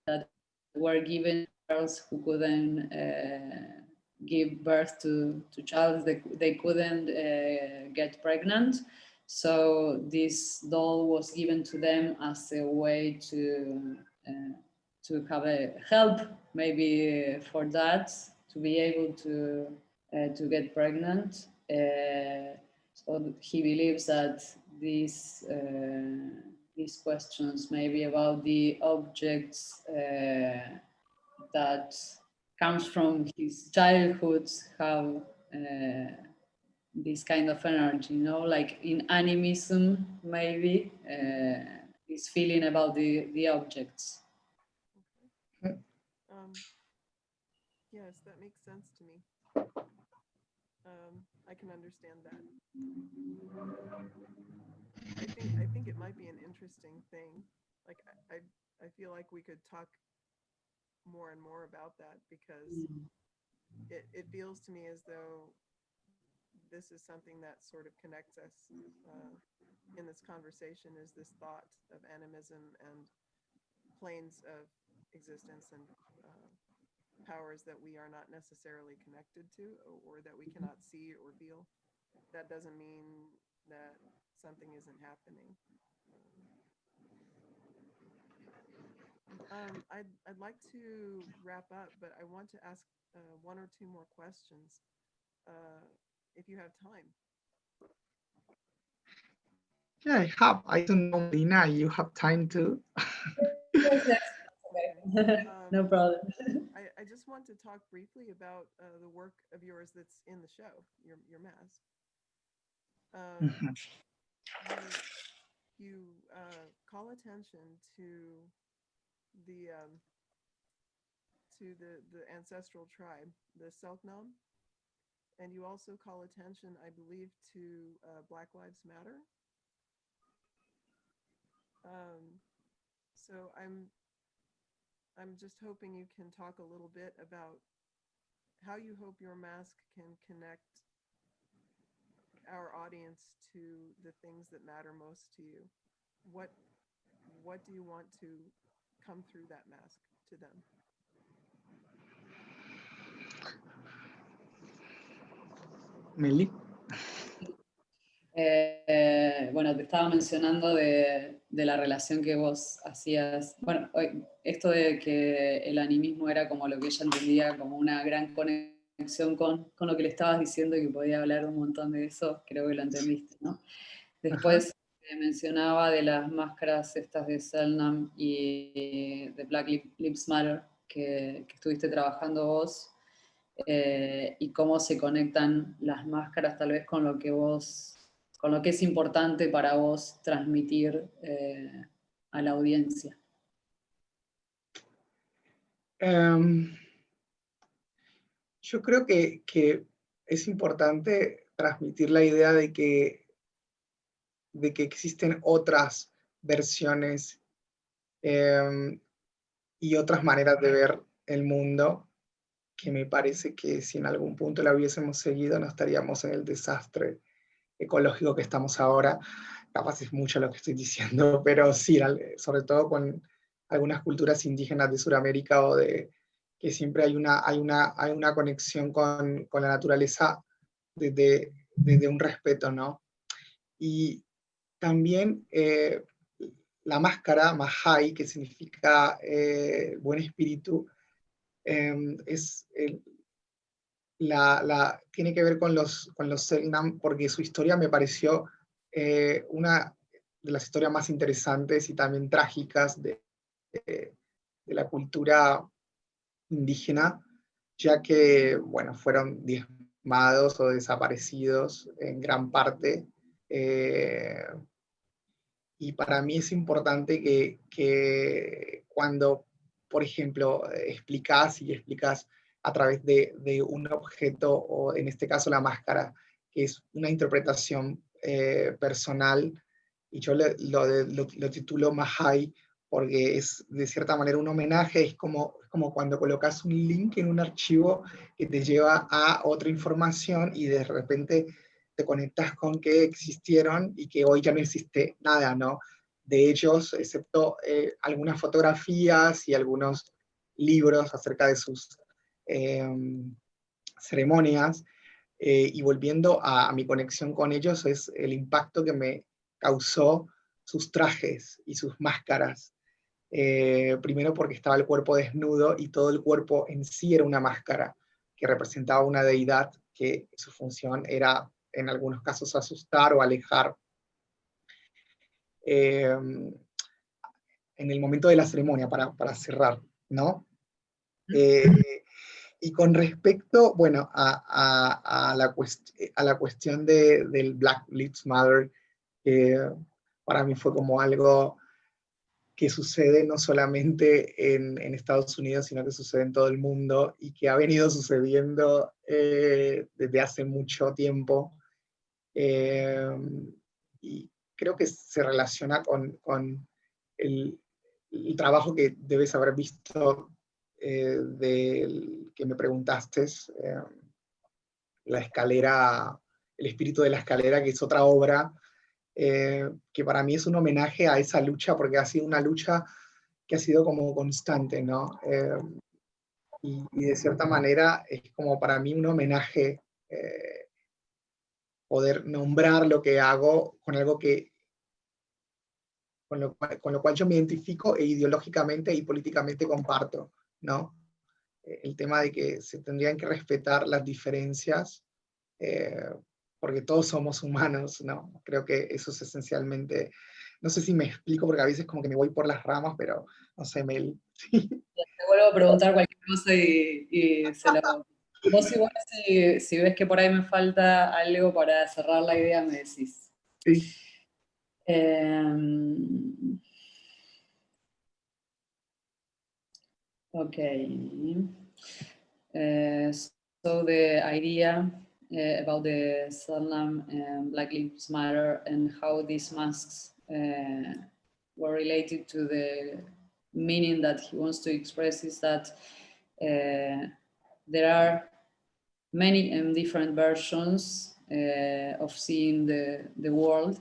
S1: that were given to girls who couldn't give birth to child. They couldn't get pregnant. So this doll was given to them as a way to have a help, maybe for that, to be able to get pregnant. So he believes that these questions, maybe about the objects that comes from his childhood, have this kind of energy, like in animism, maybe this feeling about the objects.
S2: Yes, that makes sense to me. I can understand that. I think it might be an interesting thing. Like I feel like we could talk more and more about that, because it feels to me as though this is something that sort of connects us in this conversation, is this thought of animism and planes of existence and powers that we are not necessarily connected to, or that we cannot see or feel. That doesn't mean that something isn't happening. I'd like to wrap up, but I want to ask one or two more questions, if you have time.
S3: Yeah, I have. I don't know, Marina, you have time to.
S1: Yes, yes. Okay. No problem.
S2: I just want to talk briefly about the work of yours that's in the show, your mask.
S3: Mhm.
S2: You call attention to the ancestral tribe, the Selknam, and you also call attention, I believe, to Black Lives Matter. So I'm just hoping you can talk a little bit about how you hope your mask can connect our audience to the things that matter most to you. What do you want to come through that mask to them?
S3: Meli.
S1: Bueno, te estaba mencionando de la relación que vos hacías. Bueno, esto de que el animismo era como lo que ella entendía como una gran conexión con lo que le estabas diciendo y que podía hablar un montón de eso, creo que lo entendiste, ¿no? Después mencionaba de las máscaras estas de Selknam y de Black Lives Matter que estuviste trabajando vos, y cómo se conectan las máscaras tal vez con lo que es importante para vos transmitir a la audiencia.
S3: Yo creo que es importante transmitir la idea de que existen otras versiones y otras maneras de ver el mundo, que me parece que si en algún punto la hubiésemos seguido no estaríamos en el desastre ecológico que estamos ahora. Capaz es mucho lo que estoy diciendo, pero sí, sobre todo con algunas culturas indígenas de Sudamérica, o de que siempre hay una conexión con la naturaleza desde un respeto, ¿no? Y también la máscara, Mahai, que significa buen espíritu, tiene que ver con los Selknam, porque su historia me pareció una de las historias más interesantes y también trágicas de la cultura indígena, ya que, bueno, fueron diezmados o desaparecidos en gran parte. Y para mí es importante que cuando, por ejemplo, explicas a través de un objeto, o en este caso la máscara, que es una interpretación personal, y yo lo titulo Mahai, porque es de cierta manera un homenaje. Es como cuando colocas un link en un archivo que te lleva a otra información y de repente te conectas con que existieron y que hoy ya no existe nada, ¿no? De ellos, excepto algunas fotografías y algunos libros acerca de sus ceremonias. Y volviendo a mi conexión con ellos, es el impacto que me causó sus trajes y sus máscaras. Primero porque estaba el cuerpo desnudo y todo el cuerpo en sí era una máscara que representaba una deidad que su función era en algunos casos asustar o alejar. En el momento de la ceremonia, para cerrar, ¿no? Y con respecto, bueno, a la cuestión del Black Lives Matter, para mí fue como algo que sucede no solamente en Estados Unidos, sino que sucede en todo el mundo y que ha venido sucediendo desde hace mucho tiempo. Y creo que se relaciona con el trabajo que debes haber visto, que me preguntaste, la escalera, el espíritu de la escalera, que es otra obra que para mí es un homenaje a esa lucha, porque ha sido una lucha que ha sido como constante, ¿no? Y de cierta manera es como para mí un homenaje poder nombrar lo que hago con algo con lo cual yo me identifico e ideológicamente y políticamente comparto, ¿no? El tema de que se tendrían que respetar las diferencias, porque todos somos humanos, ¿no? Creo que eso es esencialmente, no sé si me explico, porque a veces como que me voy por las ramas, pero no sé, Mel.
S1: Te vuelvo a preguntar cualquier cosa y se lo... Vos igual si ves que por ahí me falta algo para cerrar la idea, me decís.
S3: Sí.
S1: Okay. So the idea about the Suriname and Black Lives Matter and how these masks were related to the meaning that he wants to express is that there are many and different versions of seeing the world.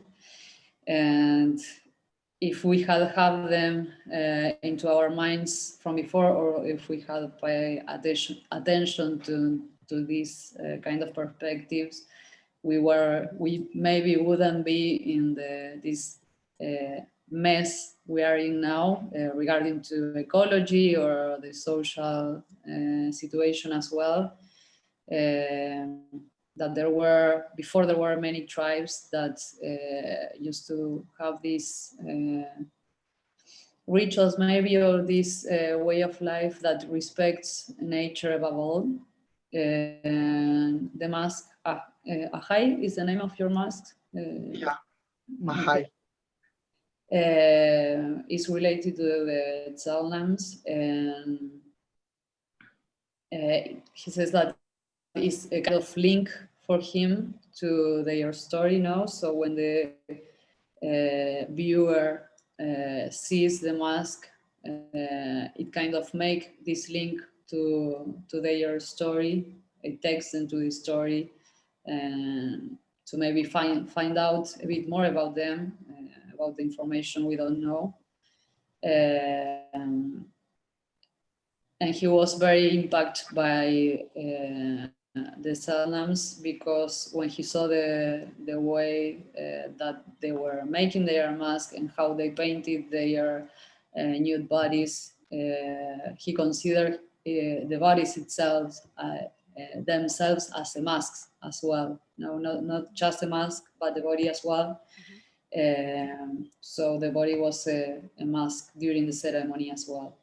S1: And if we had them into our minds from before, or if we had paid attention to these kind of perspectives, we maybe wouldn't be in this mess we are in now regarding to ecology or the social situation as well. That before there were many tribes that used to have these rituals maybe, or this way of life that respects nature above all. The mask, Ahai is the name of your mask?
S3: Yeah, Mahai.
S1: Is related to the Tsalnams, and he says that is a kind of link for him to their story now. So when the viewer sees the mask, it kind of make this link to their story. It takes them to the story, and to maybe find out a bit more about them, about the information we don't know. And he was very impacted by the Salnams, because when he saw the way that they were making their mask and how they painted their nude bodies, he considered the bodies itself themselves as a mask as well. No, not just a mask, but the body as well. So the body was a mask during the ceremony as well.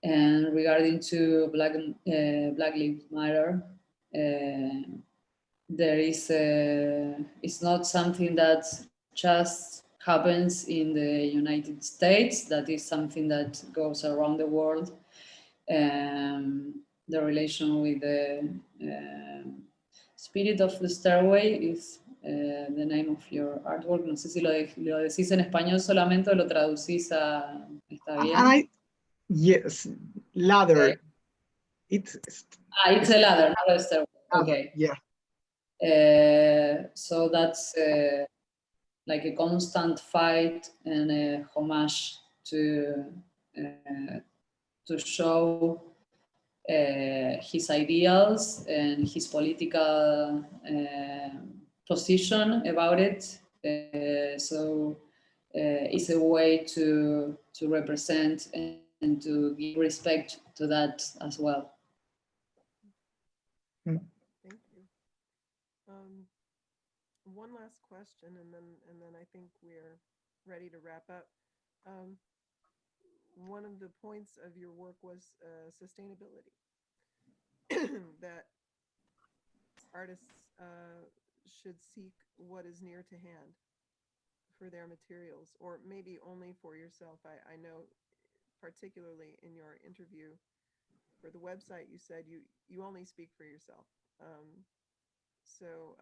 S1: And regarding to Black Lives Matter, there is it's not something that just happens in the United States. That is something that goes around the world. The relation with the Spirit of the Stairway is the name of your artwork. No sé si lo decís en español solamente o lo traducís a... ¿Está bien?
S3: Yes, ladder.
S1: Okay. It's a ladder, not a stairway. Okay.
S3: Yeah.
S1: So that's like a constant fight and a homage to show his ideals and his political position about it. So it's a way to represent and to give respect to that as well.
S2: Thank you. One last question, and then I think we're ready to wrap up. One of the points of your work was sustainability. That artists should seek what is near to hand for their materials, or maybe only for yourself. I know, particularly in your interview for the website, you said you only speak for yourself. So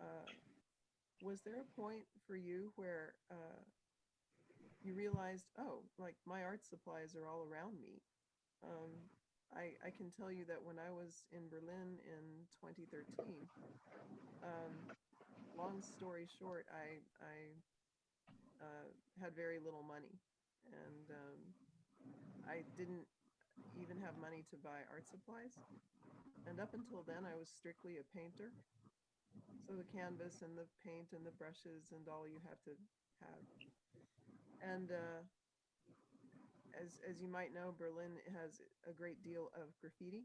S2: was there a point for you where you realized, oh, like my art supplies are all around me? I can tell you that when I was in Berlin in 2013, long story short, I had very little money, and I didn't even have money to buy art supplies. And up until then, I was strictly a painter. So the canvas and the paint and the brushes and all you have to have. And as you might know, Berlin has a great deal of graffiti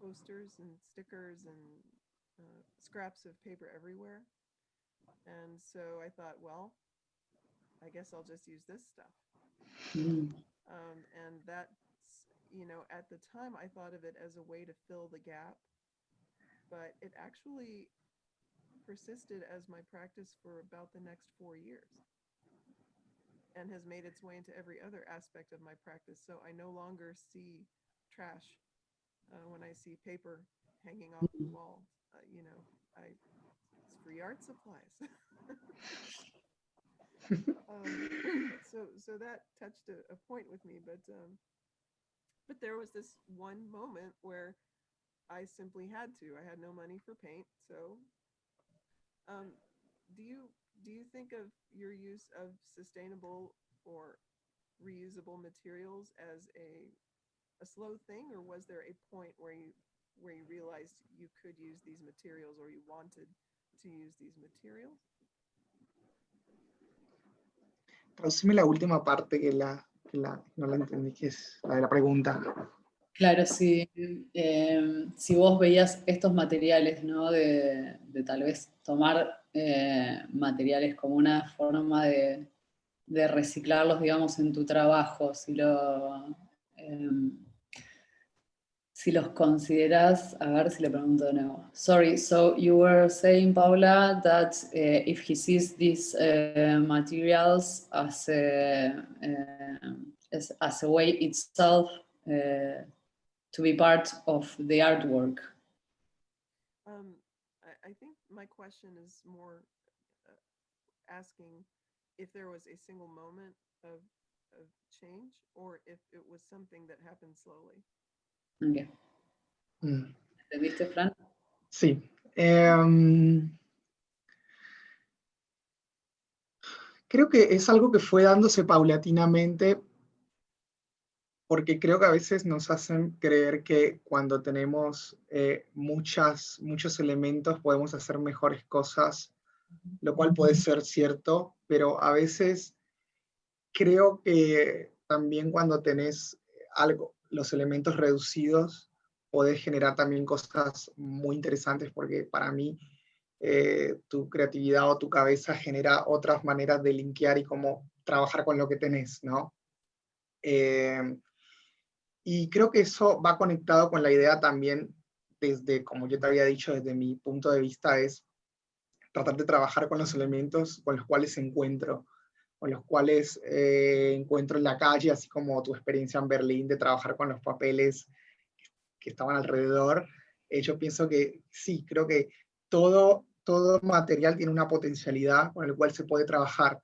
S2: posters and stickers and scraps of paper everywhere. And so I thought, well, I guess I'll just use this stuff. And that's, you know, at the time I thought of it as a way to fill the gap, but it actually persisted as my practice for about the next 4 years and has made its way into every other aspect of my practice. So I no longer see trash when I see paper hanging off the wall. You know, it's free art supplies. So that touched a point with me, but there was this one moment where I simply had to. I had no money for paint, so do you think of your use of sustainable or reusable materials as a slow thing, or was there a point where you realized you could use these materials or you wanted to use these materials?
S3: Traducime la última parte no la entendí, que es la de la pregunta.
S1: Claro, si vos veías estos materiales, ¿no? De tal vez tomar materiales como una forma de reciclarlos, digamos, en tu trabajo, si los consideras, a ver si le pregunto de nuevo. Sorry, so you were saying, Paula, that if he sees these materials as a way itself to be part of the artwork.
S2: I think my question is more asking if there was a single moment of change or if it was something that happened slowly.
S1: Okay. ¿Entendiste, Fran?
S3: Sí. Creo que es algo que fue dándose paulatinamente, porque creo que a veces nos hacen creer que cuando tenemos muchos elementos podemos hacer mejores cosas, lo cual puede ser cierto, pero a veces creo que también cuando tenés los elementos reducidos, podés generar también cosas muy interesantes, porque para mí tu creatividad o tu cabeza genera otras maneras de linkear y cómo trabajar con lo que tenés, ¿no? Y creo que eso va conectado con la idea también, como yo te había dicho, desde mi punto de vista, es tratar de trabajar con los elementos con los cuales encuentro en la calle, así como tu experiencia en Berlín de trabajar con los papeles que estaban alrededor. Yo pienso que sí, creo que todo material tiene una potencialidad con el cual se puede trabajar.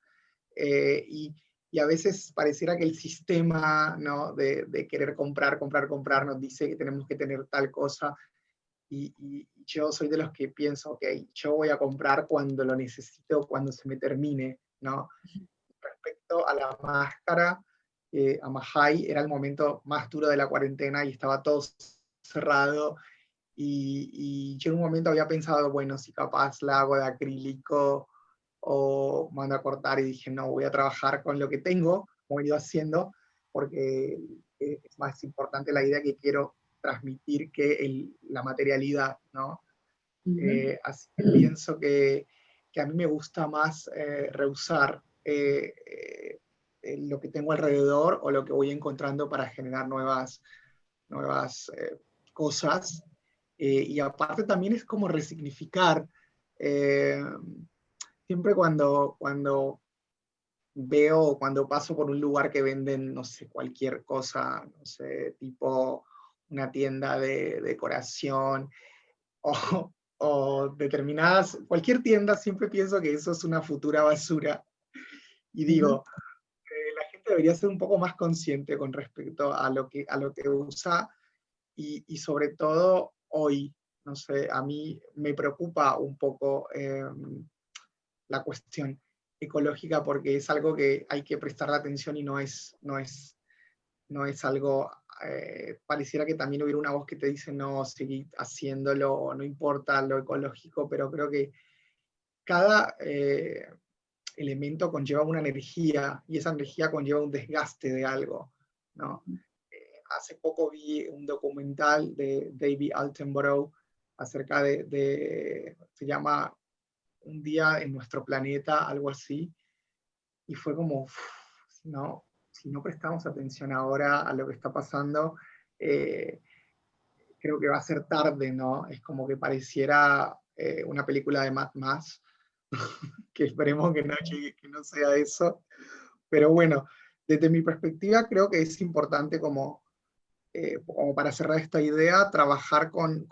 S3: Y a veces pareciera que el sistema, ¿no? de querer comprar, nos dice que tenemos que tener tal cosa. Y yo soy de los que pienso, ok, yo voy a comprar cuando lo necesito, cuando se me termine, ¿no? Respecto a la máscara, a Mahai, era el momento más duro de la cuarentena y estaba todo cerrado. Y yo en un momento había pensado, bueno, si capaz la hago de acrílico o mando a cortar, y dije, no, voy a trabajar con lo que tengo, como he ido haciendo, porque es más importante la idea que quiero transmitir que la materialidad, ¿no? Así que pienso que a mí me gusta más reusar lo que tengo alrededor o lo que voy encontrando para generar nuevas cosas. Y aparte también es como resignificar. Siempre cuando veo, cuando paso por un lugar que venden, no sé, cualquier cosa, no sé, tipo una tienda de decoración o determinadas, cualquier tienda, siempre pienso que eso es una futura basura. Y digo, la gente debería ser un poco más consciente con respecto a lo que usa, y sobre todo hoy, no sé, a mí me preocupa un poco la cuestión ecológica, porque es algo que hay que prestarle atención y no es algo, pareciera que también hubiera una voz que te dice, no, seguí haciéndolo, no importa lo ecológico, pero creo que cada elemento conlleva una energía, y esa energía conlleva un desgaste de algo, ¿no? Hace poco vi un documental de David Attenborough acerca se llama Un día en nuestro planeta, algo así, y fue como, no, si no prestamos atención ahora a lo que está pasando, creo que va a ser tarde, ¿no? Es como que pareciera una película de Mad Max, que esperemos que no sea eso, pero bueno, desde mi perspectiva creo que es importante como para cerrar esta idea, trabajar con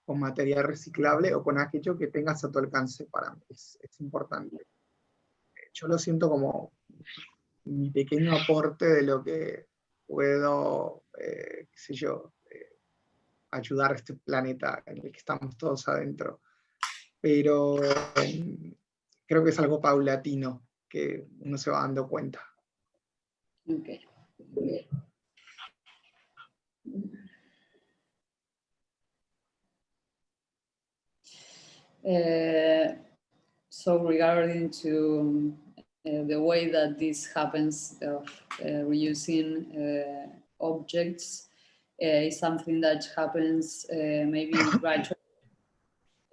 S3: material reciclable o con aquello que tengas a tu alcance para mí, es importante. Yo lo siento como mi pequeño aporte de lo que puedo, qué sé yo, ayudar a este planeta en el que estamos todos adentro. Pero creo que es algo paulatino, que uno se va dando cuenta.
S1: Okay. So regarding to the way that this happens of reusing objects is something that happens maybe gradually.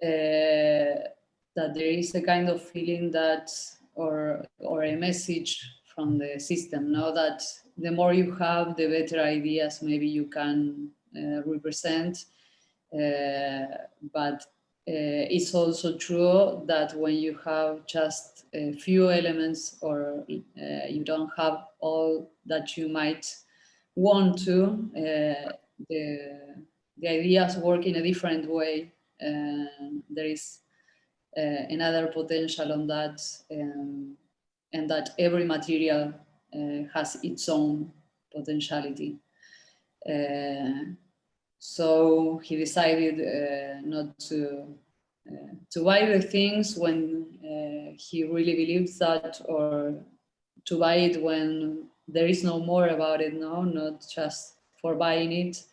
S1: That there is a kind of feeling that, or a message from the system, no, that the more you have, the better ideas maybe you can represent. But it's also true that when you have just a few elements, or you don't have all that you might want to, the ideas work in a different way. There is another potential on that, and that every material has its own potentiality. So he decided not to buy the things when he really believes that, or to buy it when there is no more about it, no, not just for buying it.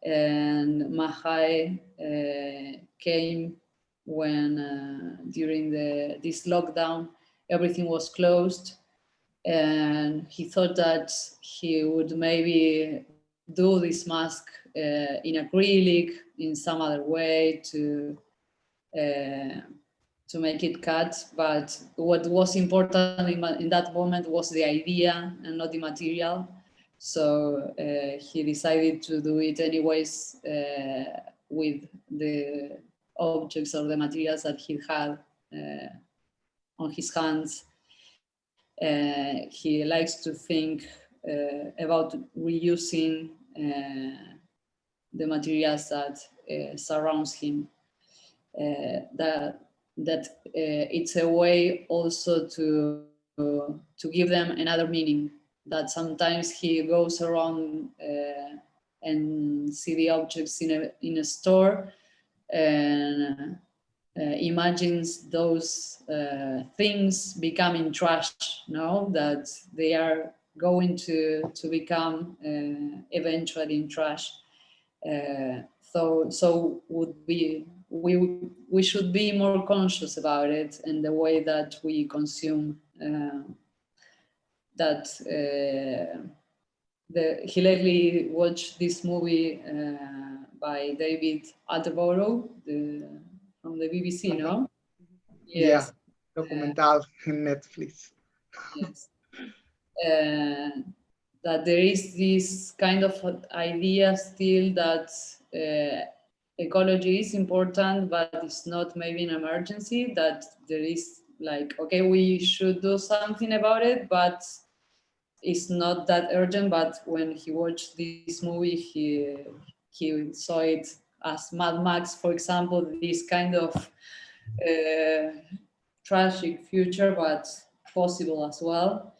S1: And Mahai came when during this lockdown everything was closed, and he thought that he would maybe do this mask in acrylic in some other way to make it cut, but what was important in that moment was the idea and not the material. So he decided to do it anyways with the objects or the materials that he had on his hands. He likes to think about reusing the materials that surrounds him. That it's a way also to give them another meaning. That sometimes he goes around and see the objects in a store and imagines those things becoming trash, no? That they are going to become eventually in trash. So we should be more conscious about it and the way that we consume. He lately watched this movie by David Attenborough from the BBC, no?
S3: Yes. Yeah, documental in Netflix.
S1: Yes. That there is this kind of idea still that ecology is important, but it's not maybe an emergency, that there is like, okay, we should do something about it, but it's not that urgent. But when he watched this movie, he saw it as Mad Max, for example, this kind of tragic future, but possible as well.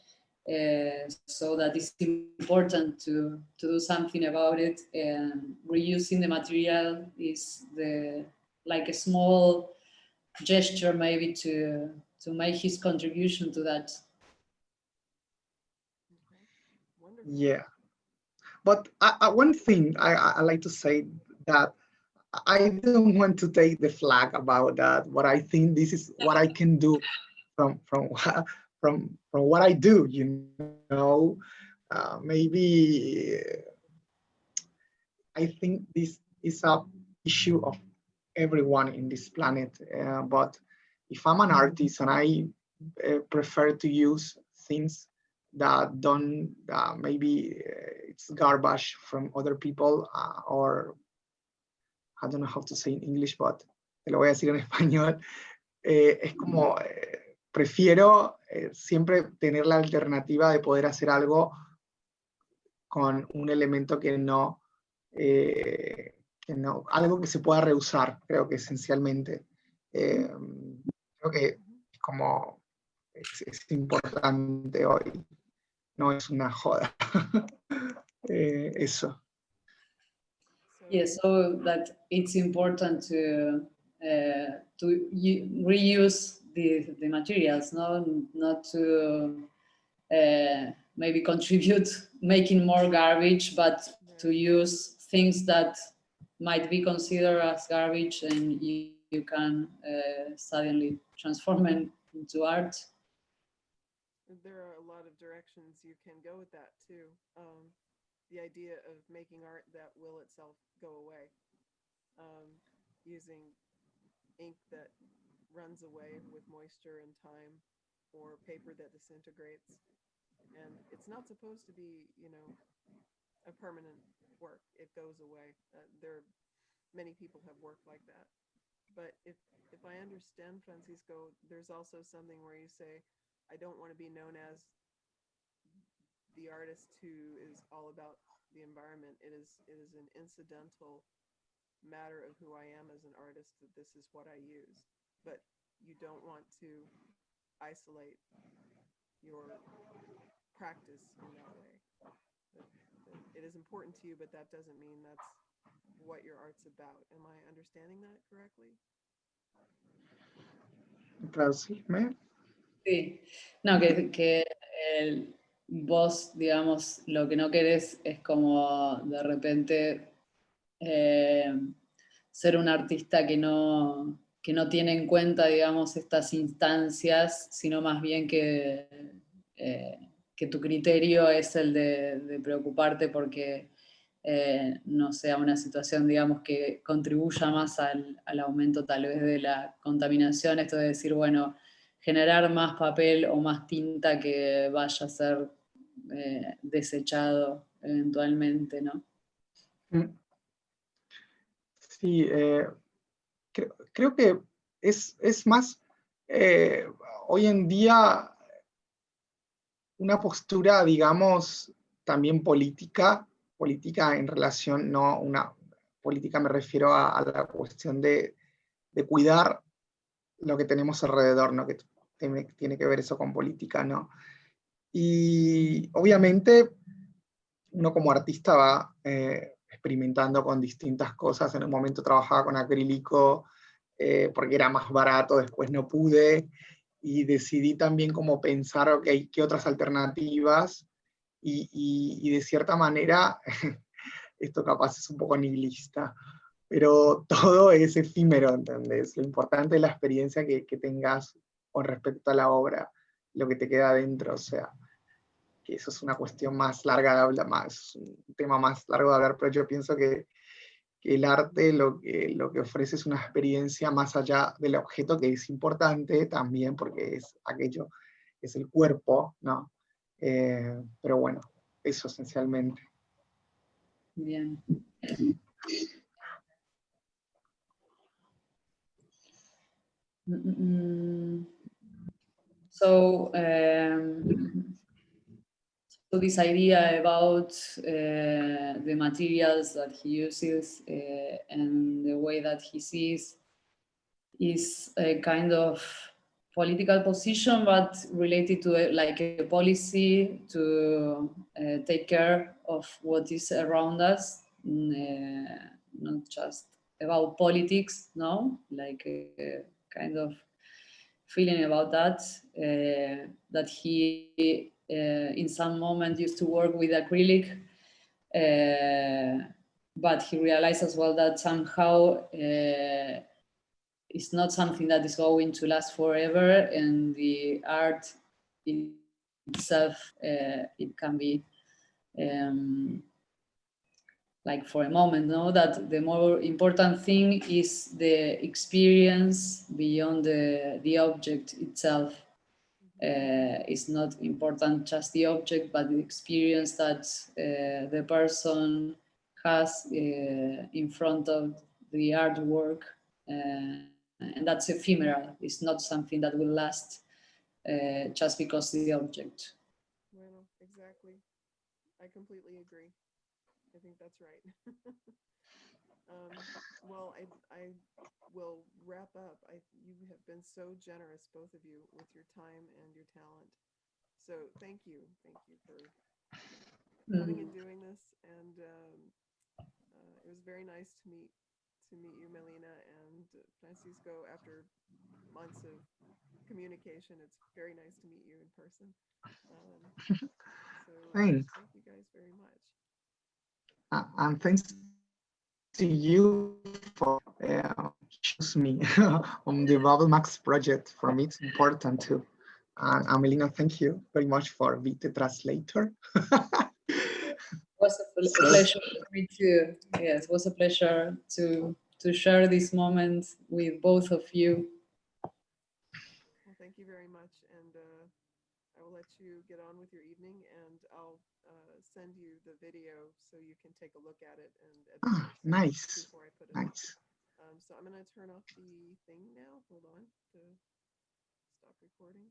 S1: So that it's important to do something about it, and reusing the material is like a small gesture maybe to make his contribution to that.
S3: Yeah, but one thing I like to say, that I don't want to take the flag about that, but I think this is what I can do from what I do, you know. Maybe I think this is a issue of everyone in this planet. But if I'm an artist and I prefer to use things that don't, maybe it's garbage from other people, or I don't know how to say in English, but te lo voy a decir en español. Es como, prefiero siempre tener la alternativa de poder hacer algo con un elemento que no, algo que se pueda reusar, creo que esencialmente. Creo que como es importante hoy, no es una joda. Eso.
S1: Yes, so that it's important to reuse the materials, no, not to maybe contribute making more garbage, but to use things that might be considered as garbage, and you can suddenly transform it into art.
S2: There are a lot of directions you can go with that too. The idea of making art that will itself go away, using ink that runs away with moisture and time, or paper that disintegrates. And it's not supposed to be, you know, a permanent work. It goes away. Many people have worked like that. But if I understand, Francisco, there's also something where you say, I don't want to be known as the artist who is all about the environment. It is an incidental matter of who I am as an artist, that this is what I use. But you don't want to isolate your practice in that way. It is important to you, but that doesn't mean that's what your art's about. Am I understanding that correctly?
S3: ¿Traducirme?
S1: Sí, no, que vos, digamos, lo que no querés es como de repente ser un artista que no tiene en cuenta, digamos, estas instancias, sino más bien que tu criterio es el de preocuparte porque no sea una situación, digamos, que contribuya más al aumento tal vez de la contaminación. Esto de decir, bueno, generar más papel o más tinta que vaya a ser desechado eventualmente, ¿no?
S3: Sí, creo que es más hoy en día una postura, digamos, también política en relación, no una política, me refiero a la cuestión de cuidar lo que tenemos alrededor, ¿no? Que tiene que ver eso con política, ¿no? Y obviamente uno como artista va experimentando con distintas cosas. En un momento trabajaba con acrílico porque era más barato, después no pude, y decidí también como pensar, ok, ¿qué otras alternativas? Y de cierta manera, esto capaz es un poco nihilista, pero todo es efímero, ¿entendés? Lo importante es la experiencia que tengas con respecto a la obra, lo que te queda adentro, o sea, que eso es una cuestión más larga de hablar, un tema más largo de hablar, pero yo pienso que el arte lo que ofrece es una experiencia más allá del objeto, que es importante también, porque es aquello, es el cuerpo, ¿no? Pero bueno, eso esencialmente.
S1: Bien. So, so this idea about the materials that he uses and the way that he sees is a kind of political position, but related to like a policy to take care of what is around us, not just about politics, no, like a kind of feeling about that, that he in some moment used to work with acrylic, but he realized as well that somehow it's not something that is going to last forever, and the art itself, it can be like for a moment, no, that the more important thing is the experience beyond the object itself. It's not important just the object, but the experience that the person has in front of the artwork, and that's ephemeral. It's not something that will last just because the object.
S2: Well, exactly. I completely agree. I think that's right. Well, I will wrap up. You have been so generous, both of you, with your time and your talent. So thank you for coming and doing this. And it was very nice to meet you, Melina, and Francisco. After months of communication, it's very nice to meet you in person. So
S3: Thanks.
S2: thank you guys very much.
S3: And thanks to you for choose me on the Bubble Max project. For me, it's important too. And Melina, thank you very much for being the translator.
S1: It was a pleasure for me too. Yes, it was a pleasure to share this moment with both of you.
S2: Well, thank you very much, and I will let you get on with your evening, and I'll send you the video so you can take a look at it and edit it
S3: Nice.
S2: before I put it
S3: Nice.
S2: up. So I'm going to turn off the thing now. Hold on to stop recording.